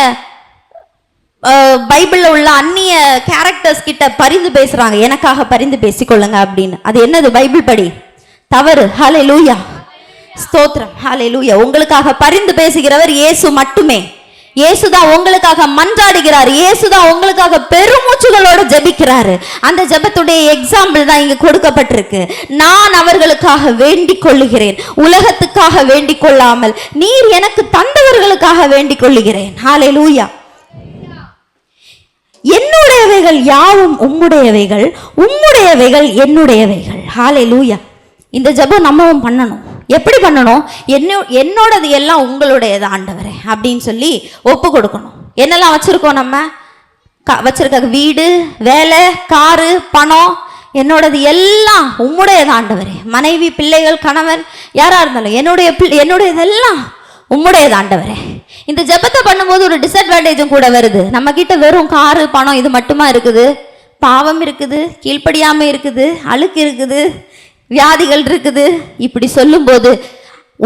பைபிள்ல உள்ள அந்நிய கேரக்டர்ஸ் கிட்ட பரிந்து பேசுறாங்க, எனக்காக பரிந்து பேசிக்கொள்ளுங்க அப்படின்னு. அது என்னது? பைபிள் படி தவறு. ஹல்லேலூயா, ஸ்தோத்திரம், ஹல்லேலூயா. உங்களுக்காக பரிந்து பேசுகிறவர் இயேசு மட்டுமே. இயேசுதான் உங்களுக்காக மன்றாடுகிறார், இயேசுதான் உங்களுக்காக பெருமூச்சுகளோட ஜெபிக்கிறாரு. அந்த ஜெபத்துடைய எக்ஸாம்பிள் தான் இங்க கொடுக்கப்பட்டிருக்கு. நான் அவர்களுக்காக வேண்டிக் கொள்ளுகிறேன், உலகத்துக்காக வேண்டிக் கொள்ளாமல் நீர் எனக்கு தந்தவர்களுக்காக வேண்டிக் கொள்ளுகிறேன். ஹல்லேலூயா. என்னுடையவைகள் யாவும் உம்முடையவைகள், உம்முடையவைகள் என்னுடையவைகள். ஹல்லேலூயா. இந்த ஜெபம் நம்மவும் பண்ணணும். எப்படி பண்ணணும்? என்னோடது எல்லாம் உங்களுடையது ஆண்டவரே அப்படின்னு சொல்லி ஒப்பு கொடுக்கணும். என்னெல்லாம் வச்சிருக்கோம் நம்ம? வச்சிருக்க வீடு, வேலை, காரு, பணம், என்னோடது எல்லாம் உம்முடையது ஆண்டவரே. மனைவி, பிள்ளைகள், கணவன், யாரா இருந்தாலும் என்னுடையதெல்லாம் உம்முடையது ஆண்டவரே. இந்த ஜெபத்தை பண்ணும்போது ஒரு டிஸ்அட்வான்டேஜும் கூட வருது. நம்ம கிட்ட வெறும் காரு, பணம் இது மட்டுமா இருக்குது? பாவம் இருக்குது, கீழ்ப்படியாம இருக்குது, அழுக்கு இருக்குது, வியாதிகள் இருக்குது. இப்படி சொல்லும்போது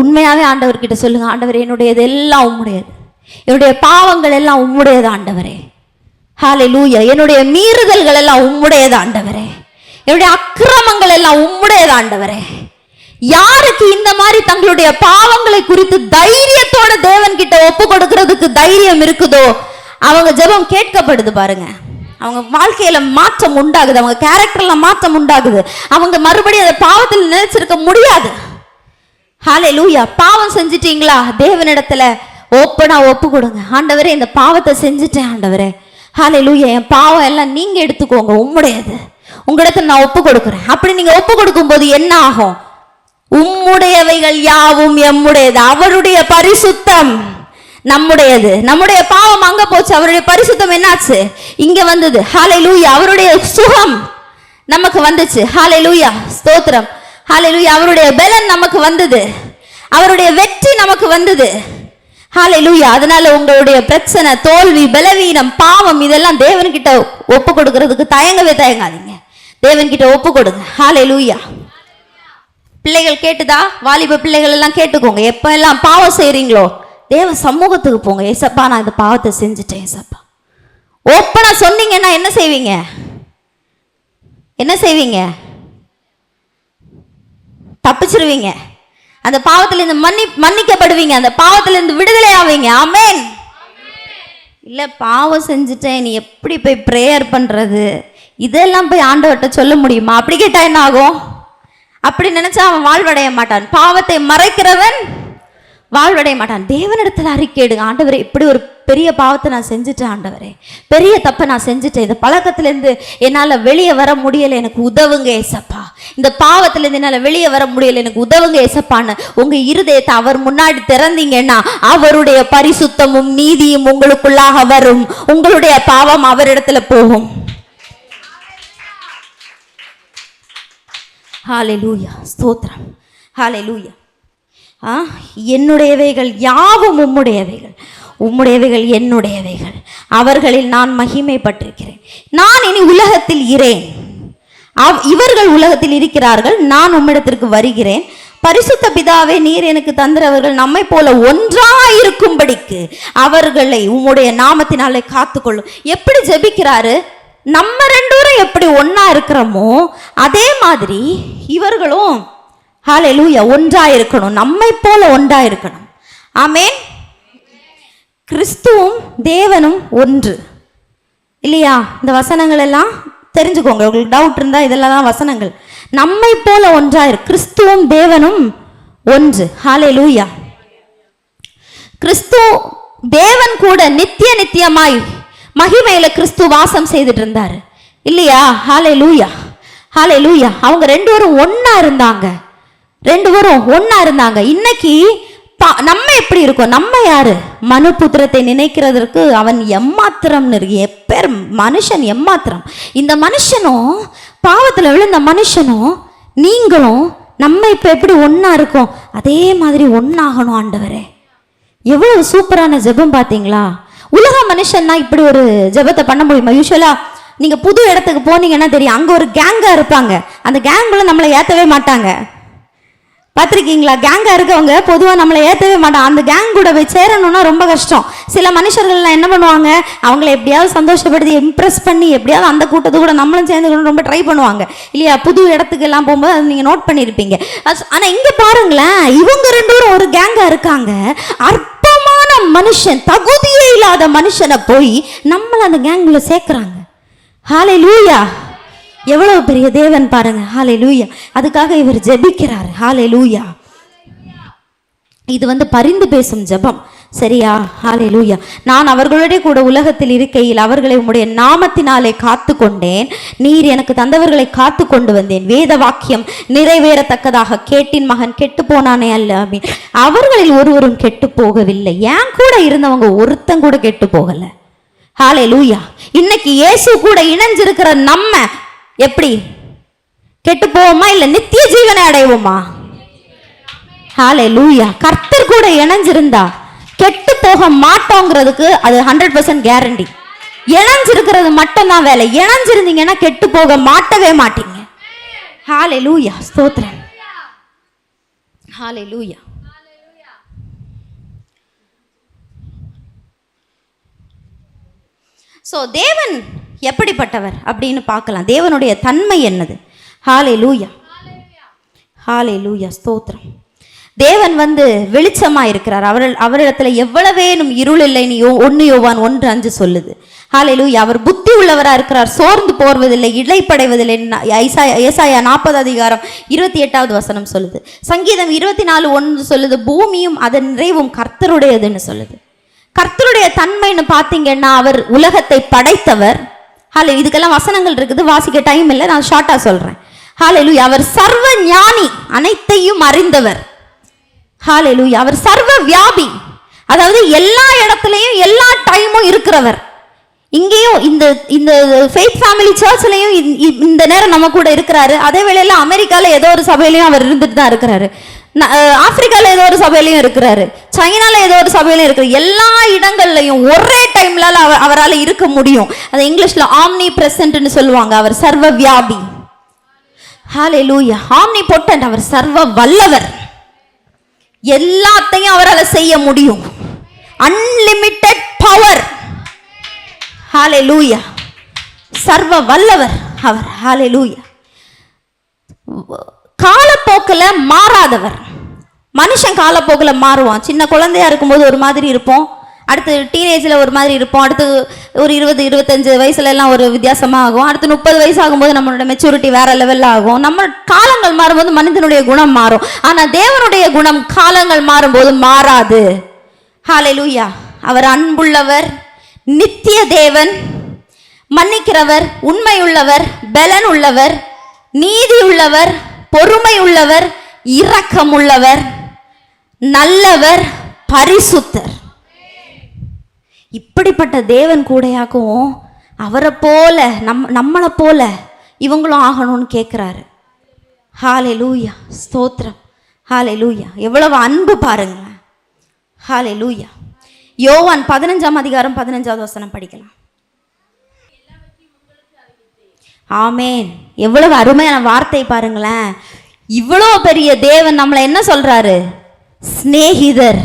உண்மையாவே ஆண்டவர்கிட்ட சொல்லுங்க, ஆண்டவரே என்னுடையது எல்லாம் உம்முடையது, என்னுடைய பாவங்கள் எல்லாம் உம்முடையது ஆண்டவரே. ஹல்லேலூயா. என்னுடைய மீறுதல்கள் எல்லாம் உம்முடையது ஆண்டவரே, என்னுடைய அக்கிரமங்கள் எல்லாம் உம்முடையது ஆண்டவரே. யாருக்கு இந்த மாதிரி தங்களுடைய பாவங்களை குறித்து தைரியத்தோட தேவன் கிட்ட ஒப்பு கொடுக்கிறதுக்கு தைரியம் இருக்குதோ அவங்க ஜெபம் கேட்கப்படுது பாருங்க. அவங்க வாழ்க்கையில மாற்றம் உண்டாகுது, அவங்க கேரக்டர்ல மாற்றம் உண்டாகுது. அவங்க மறுபடியும் அந்த பாவத்தில் நினைச்சிருக்க முடியாது. ஹல்லேலூயா. பாவம் செஞ்சிட்டீங்களா? தேவனிடத்துல ஓப்பனா ஒப்பு கொடுங்க. ஆண்டவரே இந்த பாவத்தை செஞ்சுட்டேன் ஆண்டவரே, ஹல்லேலூயா, என் பாவம் எல்லாம் நீங்க எடுத்துக்கோங்க, உம்முடையது, உங்களிடத்துல நான் ஒப்பு கொடுக்குறேன். அப்படி நீங்க ஒப்பு கொடுக்கும் போது என்ன ஆகும்? உம்முடையவைகள் யாவும் எம்முடையது. அவருடைய பரிசுத்தம் நம்முடையது. நம்முடைய பாவம் அங்க போச்சு, அவருடைய பரிசுத்தம் என்னாச்சு? இங்க வந்தது. ஹல்லேலூயா. அவருடைய சுகம் நமக்கு வந்துச்சு. ஹல்லேலூயா, ஸ்தோத்திரம், ஹல்லேலூயா. அவருடைய பலன் நமக்கு வந்தது, அவருடைய வெற்றி நமக்கு வந்தது. ஹல்லேலூயா. அதனால உங்களுடைய பிரச்சனை, தோல்வி, பலவீனம், பாவம் இதெல்லாம் தேவன்கிட்ட ஒப்பு கொடுக்கறதுக்கு தயங்காதீங்க. தேவன்கிட்ட ஒப்பு கொடுங்க. ஹல்லேலூயா. பிள்ளைகள் கேட்டுதா? வாலிப பிள்ளைகள் எல்லாம் கேட்டுக்கோங்க. எப்ப எல்லாம் பாவம் செய்றீங்களோ தேவ சமூகத்துக்கு போங்க. ஏசப்பா, நான் இந்த பாவத்தை செஞ்சுட்டேன் ஏசப்பா. ஓப்பனா சொன்னீங்கன்னா என்ன செய்வீங்க? தப்பிச்சிருவீங்க. அந்த பாவத்திலிருந்து மன்னிக்கப்படுவீங்க. அந்த பாவத்திலிருந்து விடுதலை ஆவீங்க. ஆமென். இல்ல பாவம் செஞ்சுட்டேன், நீ எப்படி போய் பிரேயர் பண்றது? இதெல்லாம் போய் ஆண்டவர்கிட்ட சொல்ல முடியுமா? அப்படி கேட்டா என்ன ஆகும்? அப்படி நினைச்சா அவன் வாழ்வடைய மாட்டான். பாவத்தை மறைக்கிறவன் வாழ்வடைய மாட்டான். தேவனிடத்துல அறிக்கையிடுங்க. ஆண்டவரே, இப்படி ஒரு பெரிய பாவத்தை நான் செஞ்சுட்டேன் ஆண்டவரே, பெரிய தப்பை நான் செஞ்சுட்டேன், இந்த பழக்கத்திலேருந்து என்னால் வெளியே வர முடியலை, எனக்கு உதவுங்க ஏசப்பா. இந்த பாவத்திலேருந்து என்னால் வெளியே வர முடியலை, எனக்கு உதவுங்க ஏசப்பான்னு உங்கள் இருதயத்தை அவர் முன்னாடி திறந்தீங்கன்னா அவருடைய பரிசுத்தமும் நீதியும் உங்களுக்குள்ளாக வரும். உங்களுடைய பாவம் அவரிடத்துல போகும். ஹல்லேலூயா, ஸ்தோத்திரம். ஹல்லேலூயா. என்னுடையவைகள் யாவும் உம்முடையவைகள், உம்முடையவைகள் என்னுடையவைகள், அவர்களில் நான் மகிமைப்பட்டிருக்கிறேன். நான் இனி உலகத்தில் இரேன், இவர்கள் உலகத்தில் இருக்கிறார்கள், நான் உம்மிடத்திற்கு வருகிறேன். பரிசுத்த பிதாவே, நீர் எனக்கு தந்திரவர்கள் நம்மை போல ஒன்றாயிருக்கும்படிக்கு அவர்களை உம்முடைய நாமத்தினாலே காத்துக்கொள்ளும். எப்படி ஜெபிக்கிறாரு? நம்ம ரெண்டு பேரும் எப்படி ஒன்னா இருக்கிறோமோ அதே மாதிரி இவர்களும் ஹல்லேலூயா ஒன்றா இருக்கணும், நம்மை போல ஒன்றா இருக்கணும். ஆமென். கிறிஸ்துவும் தேவனும் ஒன்று இல்லையா? இந்த வசனங்கள் எல்லாம் தெரிஞ்சுக்கோங்க. உங்களுக்கு டவுட் இருந்தா இதெல்லாம் தான் வசனங்கள். நம்மை போல ஒன்றா கிறிஸ்துவும் தேவனும் ஒன்று. ஹல்லேலூயா. கிறிஸ்து தேவன் கூட நித்தியமாய் மகிமையில கிறிஸ்து வாசம் செய்துட்டு இருந்தாரு இல்லையா? ஹல்லேலூயா, ஹல்லேலூயா. அவங்க ரெண்டு பேரும் ஒன்னா இருந்தாங்க. இன்னைக்கு நம்ம எப்படி இருக்கோம்? நம்ம யாரு? மனுபுத்திரத்தை நினைக்கிறதற்கு அவன் எம்மாத்திரம். எப்பேர் மனுஷன் எம்மாத்திரம். இந்த மனுஷனும் பாவத்துல விழுந்த மனுஷனும் நீங்களும் நம்ம இப்ப எப்படி ஒன்னா இருக்கோம் அதே மாதிரி ஒன்னாகணும். ஆண்டவரே, எவ்வளவு சூப்பரான ஜெபம் பாத்தீங்களா? உலக மனுஷன்னா இப்படி ஒரு ஜெபத்தை பண்ண முடியுமா? யூஸ்வலா நீங்க புது இடத்துக்கு போனீங்கன்னா தெரியும், அங்க ஒரு கேங்கா இருப்பாங்க. அந்த கேங்குள்ள நம்மளை ஏத்தவே மாட்டாங்க. பார்த்துருக்கீங்களா? கேங்கா இருக்கவங்க பொதுவா நம்மளை ஏத்தவே மாட்டாங்க. அந்த கேங் கூட போய் சேரணும்னா ரொம்ப கஷ்டம். சில மனுஷர்கள்லாம் என்ன பண்ணுவாங்க, அவங்கள எப்படியாவது சந்தோஷப்படுத்தி இம்ப்ரெஸ் பண்ணி எப்படியாவது அந்த கூட்டத்து கூட நம்மளும் சேர்ந்துக்கணும் ரொம்ப ட்ரை பண்ணுவாங்க இல்லையா? புது இடத்துக்கு எல்லாம் போகும்போது அது நீங்க நோட் பண்ணியிருப்பீங்க. ஆனா இங்க பாருங்களேன், இவங்க ரெண்டு பேரும் ஒரு கேங்கா இருக்காங்க. அற்பமான மனுஷன், தகுதியே இல்லாத மனுஷனை போய் நம்மள அந்த கேங்குல சேர்க்கிறாங்க. ஹல்லேலூயா. எவ்வளவு பெரிய தேவன் பாருங்க. ஹல்லேலூயா. அதுக்காக இவர் ஜெபிக்கிறார். ஹல்லேலூயா. இது பரிந்து பேசும் ஜெபம், சரியா? ஹல்லேலூயா. நான் அவர்களுடைய கூட உலகத்தில் இருக்கையில் அவர்களை உம்முடைய நாமத்தினாலே காத்து கொண்டேன். நீர் எனக்கு தந்தவர்களை காத்து கொண்டு வந்தேன். வேத வாக்கியம் நிறைவேறத்தக்கதாக கேட்டின் மகன் கெட்டு போனானே அல்ல. அவர்களில் ஒருவரும் கெட்டு போகவில்லை. ஏன் கூட இருந்தவங்க ஒருத்தன் கூட கெட்டு போகல. ஹல்லேலூயா. இன்னைக்கு இயேசு கூட இணைஞ்சிருக்கிற நம்ம எப்படி கெட்டு போவோமா? இல்ல நித்திய ஜீவனை அடைவோமா? ஹல்லேலூயா. கர்த்தர் கூட இணைஞ்சிருந்தா கெட்டு போக மாட்டோங்கிறதுக்கு அது 100% கேரண்டி. இணைஞ்சிருக்கிறது மட்டும் தான் வேலை. இணைஞ்சிருந்தீங்கன்னா கெட்டு போக மாட்டவே மாட்டீங்க. ஹல்லேலூயா, ஸ்தோத்திரம். ஹல்லேலூயா. ஸோ தேவன் எப்படிப்பட்டவர் அப்படின்னு பார்க்கலாம். தேவனுடைய தன்மை என்னது? ஹல்லேலூயா, ஹல்லேலூயா, ஸ்தோத்திரம். தேவன் வெளிச்சமாக இருக்கிறார். அவரிடத்துல எவ்வளவேனும் இருள் இல்லை. நீ 1 யோவான் 1:5 சொல்லுது. ஹல்லேலூயா. அவர் புத்தி உள்ளவராக இருக்கிறார், சோர்ந்து போர்வதில்லை, இளைப்படைவதில்லை. ஏசாயா 40:28 சொல்லுது. சங்கீதம் 24:1 சொல்லுது, பூமியும் அதன் நிறைவும் கர்த்தருடையதுன்னு சொல்லுது. கர்த்தருடைய தன்மைன்னு பார்த்தீங்கன்னா அவர் உலகத்தை படைத்தவர். இதுக்கெல்லாம் வசனங்கள் இருக்குது, வாசிக்க டைம் இல்லை, நான் ஷார்ட்டா சொல்றேன். ஹல்லேலூயா. அவர் சர்வ ஞானி, அனைத்தையும் அறிந்தவர். ஹல்லேலூயா. அவர் சர்வ வியாபி, அதாவது எல்லா இடத்துலையும் எல்லா டைமும் இருக்கிறவர். இங்கேயும் இந்த ஃபெய்த் ஃபேமிலி சர்ச்லையும் இந்த நேரம் நம்ம கூட இருக்கிறாரு. அதே வேளையில அமெரிக்கால ஏதோ ஒரு சபையிலையும் அவர் இருந்துட்டு தான் இருக்கிறாரு. ஆப்பிரிக்கால ஏதோ ஒரு சபையிலையும் இருக்கிறாரு. சைனால ஏதோ ஒரு சபையில இருக்கிற எல்லா இடங்கள்லையும் ஒரே டைம்ல அவரால் இருக்க முடியும். அது இங்கிலீஷ்ல ஆம்னி பிரசன்ட்னு சொல்லுவாங்க. அவர் சர்வ வியாபி. ஹalleluya. Omni potent. அவர் சர்வ வல்லவர். எல்லாத்தையும் அவரால் செய்ய முடியும். Unlimited power. ஹalleluya. சர்வ வல்லவர் அவர். ஹalleluya. காலப்போக்கில் மாறாதவர். மனுஷன் காலப்போக்கில் மாறுவான். சின்ன குழந்தையா இருக்கும்போது ஒரு மாதிரி இருப்போம், அடுத்து டீனேஜில் ஒரு மாதிரி இருப்போம், அடுத்து ஒரு 20-25 வயசுல எல்லாம் ஒரு வித்தியாசமாக ஆகும், அடுத்து 30 வயசு ஆகும்போது நம்மளோட மெச்சூரிட்டி வேற லெவலில் ஆகும். நம்ம காலங்கள் மாறும்போது மனிதனுடைய குணம் மாறும். ஆனால் தேவனுடைய குணம் காலங்கள் மாறும்போது மாறாது. ஹalleluya. அவர் அன்புள்ளவர், நித்திய தேவன், மன்னிக்கிறவர், உண்மையுள்ளவர், பலன் உள்ளவர், நீதி உள்ளவர், பொறுமை உள்ளவர், இரக்கம் உள்ளவர், நல்லவர், பரிசுத்தர். இப்படிப்பட்ட தேவன் கூடயாக்கும் அவரை போல நம்மளை போல இவங்களும் ஆகணும்னு கேட்குறாரு. ஹalleluya. ஸ்தோத்திரம். ஹalleluya. எவ்வளவு அன்பு பாருங்க. ஹalleluya. யோவான் 15ஆம் அதிகாரம் 15வது வசனம் படிக்கலாம். ஆமேன். எவ்வளவு அருமையான வார்த்தை பாருங்களேன். இவ்வளோ பெரிய தேவன் நம்மளை என்ன சொல்றாரு? ஸ்நேகிதர்.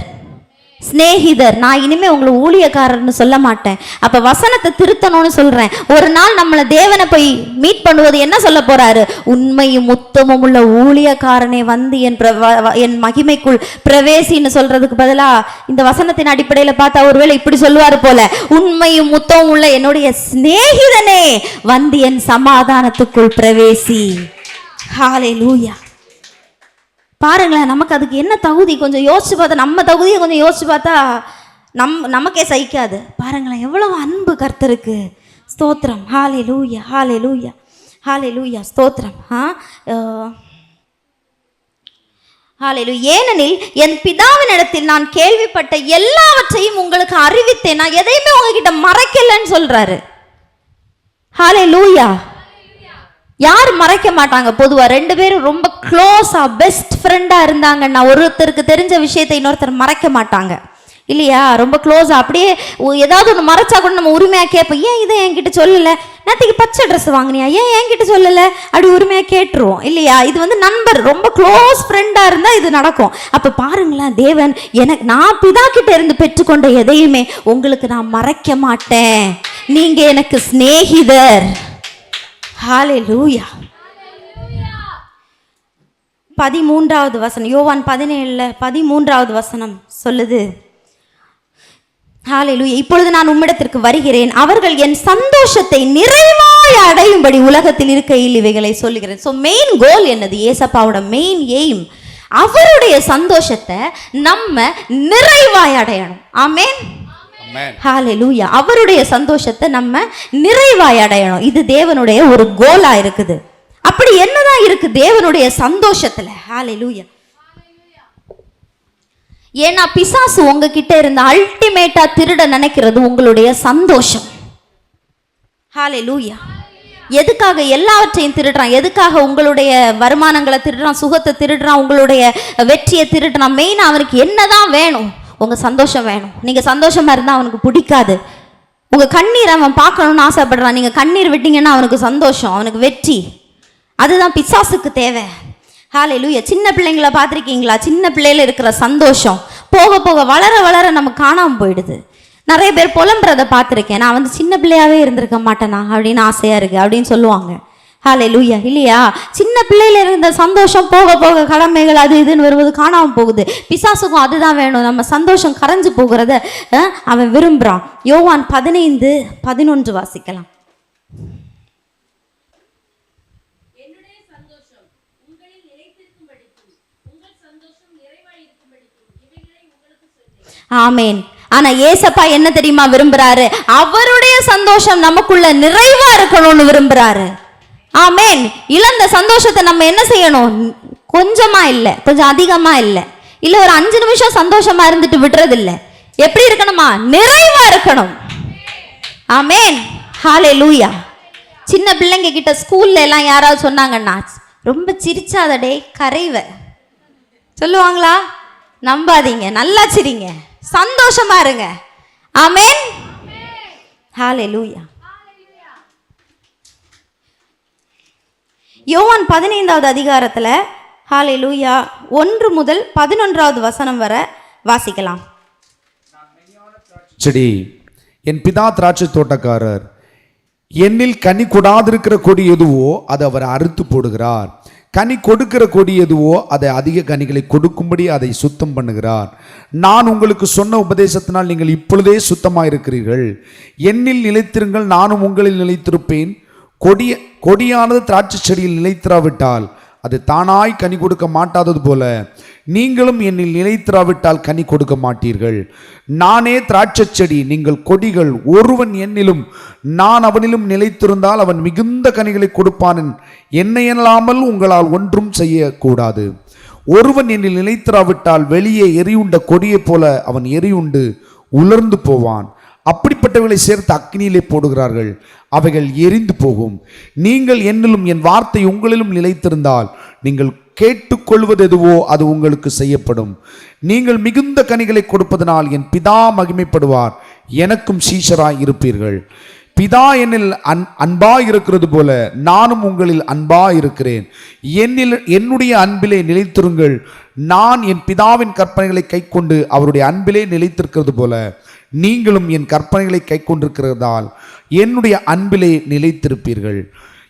ஸ்நேகிதர். நான் இனிமே உங்களை ஊழியக்காரர்னு சொல்ல மாட்டேன். அப்ப வசனத்தை திருத்தணும்னு சொல்றேன். ஒரு நாள் நம்மளை தேவனை போய் மீட் பண்ணுவது என்ன சொல்ல போறாரு? உண்மையும் உத்தமும் உள்ள ஊழியக்காரனே வந்து என் மகிமைக்குள் பிரவேசின்னு சொல்றதுக்கு பதிலா இந்த வசனத்தின் அடிப்படையில் பார்த்தா ஒருவேளை இப்படி சொல்லுவாரு போல, உண்மையும் உத்தமும் உள்ள என்னுடைய சிநேகிதனே வந்து என் சமாதானத்துக்குள் பிரவேசி. ஹalleluya. பாருங்களேன், நமக்கு அதுக்கு என்ன தகுதி கொஞ்சம் யோசிச்சு பார்த்தா, நம்ம தகுதியை கொஞ்சம் யோசிச்சு பார்த்தா நமக்கே சகிக்காது. பாருங்களேன் எவ்வளவு அன்பு கர்த்தருக்கு. ஸ்தோத்திரம். ஹalleluya. ஹalleluya. ஹalleluya. ஸ்தோத்திரம். ஹalleluya. ஏனெனில் என் பிதாவினிடத்தில் நான் கேள்விப்பட்ட எல்லாவற்றையும் உங்களுக்கு அறிவித்தேன், நான் எதையுமே உங்ககிட்ட மறைக்கலன்னு சொல்றாரு. ஹalleluya. யார் மறைக்க மாட்டாங்க? பொதுவா 2 பேரும் ரொம்ப க்ளோஸா பெஸ்ட் ஃப்ரெண்டா இருந்தாங்கன்னா ஒருத்தருக்கு தெரிஞ்ச விஷயத்தை இன்னொருத்தர் மறைக்க மாட்டாங்க இல்லையா? ரொம்ப க்ளோஸா அப்படியே ஏதாவது ஒன்று மறைச்சா கூட நம்ம உரிமையா கேட்போம். ஏன் இதை என்கிட்ட சொல்லலை? நேற்றுக்கு பச்சை ட்ரெஸ் வாங்கினியா, ஏன் என்கிட்ட சொல்லலை? அப்படி உரிமையா கேட்டுருவோம் இல்லையா? இது வந்து நண்பர், ரொம்ப க்ளோஸ் ஃப்ரெண்டா இருந்தா இது நடக்கும். அப்ப பாருங்களேன், தேவன் நான் பிதா கிட்ட இருந்து பெற்றுக்கொண்ட எதையுமே உங்களுக்கு நான் மறைக்க மாட்டேன், நீங்க எனக்கு சிநேகிதர். ஹalleluya. 13வது வசனம், யோவான் 17 13வது வசனம் சொல்லுது. ஹalleluya. இப்பொழுது நான் உம்மிடத்திற்கு வருகிறேன், அவர்கள் என் சந்தோஷத்தை நிறைவாய் அடையும்படி உலகத்தில் இருக்கையில் இவைகளை சொல்லுகிறேன். ஸோ மெயின் கோல் என்னது? ஏசப்பாவோட மெயின் எய்ம் அவருடைய சந்தோஷத்தை நம்ம நிறைவாய் அடையணும். ஆமென். ஹalleluya. அவருடைய சந்தோஷத்தை நம்ம நிறைவாய் அடையணும். இது தேவனுடைய ஒரு கோலா இருக்குது. அப்படி என்னதான் இருக்கு தேவனுடைய சந்தோஷத்துல? ஹalleluya. ஏன்னா பிசாசு உங்ககிட்ட இருந்த அல்டிமேட்டா திருட நினைக்கிறது உங்களுடைய சந்தோஷம். ஹalleluya. எதுக்காக எல்லாவற்றையும் திருடுறான்? எதுக்காக உங்களுடைய வருமானங்களை திருடுறான், சுகத்தை திருடுறான், உங்களுடைய வெற்றியை திருடுறான்? மெயினா அவனுக்கு என்னதான் வேணும்? உங்க சந்தோஷம் வேணும். நீங்க சந்தோஷமா இருந்தா அவனுக்கு பிடிக்காது. உங்க கண்ணீர் அவன் பார்க்கணும்னு ஆசைப்படுறான். நீங்க கண்ணீர் விட்டீங்கன்னா அவனுக்கு சந்தோஷம், அவனுக்கு வெற்றி. அதுதான் பிசாசுக்கு தேவை. ஹalleluya. சின்ன பிள்ளைங்களை பார்த்துருக்கீங்களா? சின்ன பிள்ளையில இருக்கிற சந்தோஷம் போக போக வளர வளர நமக்கு காணாமல் போயிடுது. நிறைய பேர் புலம்புறதை பார்த்துருக்கேன். நான் வந்து சின்ன பிள்ளையாவே இருந்திருக்க மாட்டேனா அப்படின்னு ஆசையா இருக்கு அப்படின்னு சொல்லுவாங்க. ஹalleluya. இல்லையா? சின்ன பிள்ளையில இருந்த சந்தோஷம் போக போக கடமைகள் அது இதுன்னு வருவது காணாமல் போகுது. பிசாசுக்கும் அதுதான் வேணும், நம்ம சந்தோஷம் கரைஞ்சு போகிறத அவன் விரும்புகிறான். யோவான் 15:11 வாசிக்கலாம். ஆமேன். ஆனா ஏசப்பா என்ன தெரியுமா விரும்புறாரு? அவருடைய சந்தோஷம் நமக்குள்ள நிறைவா இருக்கணும்னு விரும்புறாரு. ஆமேன். இழந்த சந்தோஷத்தை நம்ம என்ன செய்யணும்? கொஞ்சமா இல்ல, கொஞ்சம் அதிகமா இல்ல, இல்ல ஒரு 5 நிமிஷம் சந்தோஷமா இருந்துட்டு விடுறது இல்ல. எப்படி இருக்கணுமா? நிறைவா இருக்கணும். ஆமேன். ஹalleluya. சின்ன பிள்ளைங்க கிட்ட ஸ்கூல்ல எல்லாம் யாராவது சொன்னாங்கன்னா, ரொம்ப சிரிச்சாதடே கரைவ சொல்லுவாங்களா? நம்பாதீங்க, நல்லா சிரிங்க, சந்தோஷமா இருங்க. ஆமென். ஹalleluya. யோவான் 15வது அதிகாரத்துல ஹalleluya 1 முதல் 11வது வசனம் வரை வாசிக்கலாம். செடி, என் பிதா திராட்சை தோட்டக்காரர். என்னில் கனி கொடாதிருக்கிற கொடி எதுவோ அதை அவர் அறுத்து போடுகிறார். கனி கொடுக்கிற கொடி எதுவோ அதை அதிக கனிகளை கொடுக்கும்படி அதை சுத்தம் பண்ணுகிறார். நான் உங்களுக்கு சொன்ன உபதேசத்தினால் நீங்கள் இப்பொழுதே சுத்தமாக இருக்கிறீர்கள். என்னில் நிலைத்திருங்கள், நானும் உங்களில் நிலைத்திருப்பேன். கொடியானது திராட்சை செடியில் நிலைத்திராவிட்டால் அது தானாய் கனி கொடுக்க மாட்டாதது போல நீங்களும் என்னில் நிலைத்திராவிட்டால் கனி கொடுக்க மாட்டீர்கள். நானே திராட்சை செடி, நீங்கள் கொடிகள். ஒருவன் என்னிலும் நான் அவனிலும் நிலைத்திருந்தால் அவன் மிகுந்த கனிகளை கொடுப்பான். என்னை அல்லாமல் உங்களால் ஒன்றும் செய்யக்கூடாது. ஒருவன் என்னில் நிலைத்திராவிட்டால் வெளியே எரியுண்ட கொடியைப் போல அவன் எரியுண்டு உலர்ந்து போவான். அப்படிப்பட்டவர்களை சேர்த்து அக்னியிலே போடுகிறார்கள், அவைகள் எரிந்து போகும். நீங்கள் என்னிலும் என் வார்த்தை உங்களிலும் நிலைத்திருந்தால் நீங்கள் கேட்டுக்கொள்வது எதுவோ அது உங்களுக்கு செய்யப்படும். நீங்கள் மிகுந்த கனிகளை கொடுப்பதனால் என் பிதா மகிமைப்படுவார், எனக்கும் சீஷராய் இருப்பீர்கள். பிதா என்னில் அன்பாய் இருக்கிறது போல நானும் உங்களில் அன்பாய் இருக்கிறேன். என்னுடைய அன்பிலே நிலைத்திருங்கள். நான் என் பிதாவின் கற்பனைகளை கைக்கொண்டு அவருடைய அன்பிலே நிலைத்திருக்கிறது போல நீங்களும் என் கற்பனைகளை கைக்கொண்டிருக்கிறதால் என்னுடைய அன்பிலே நிலைத்திருப்பீர்கள்.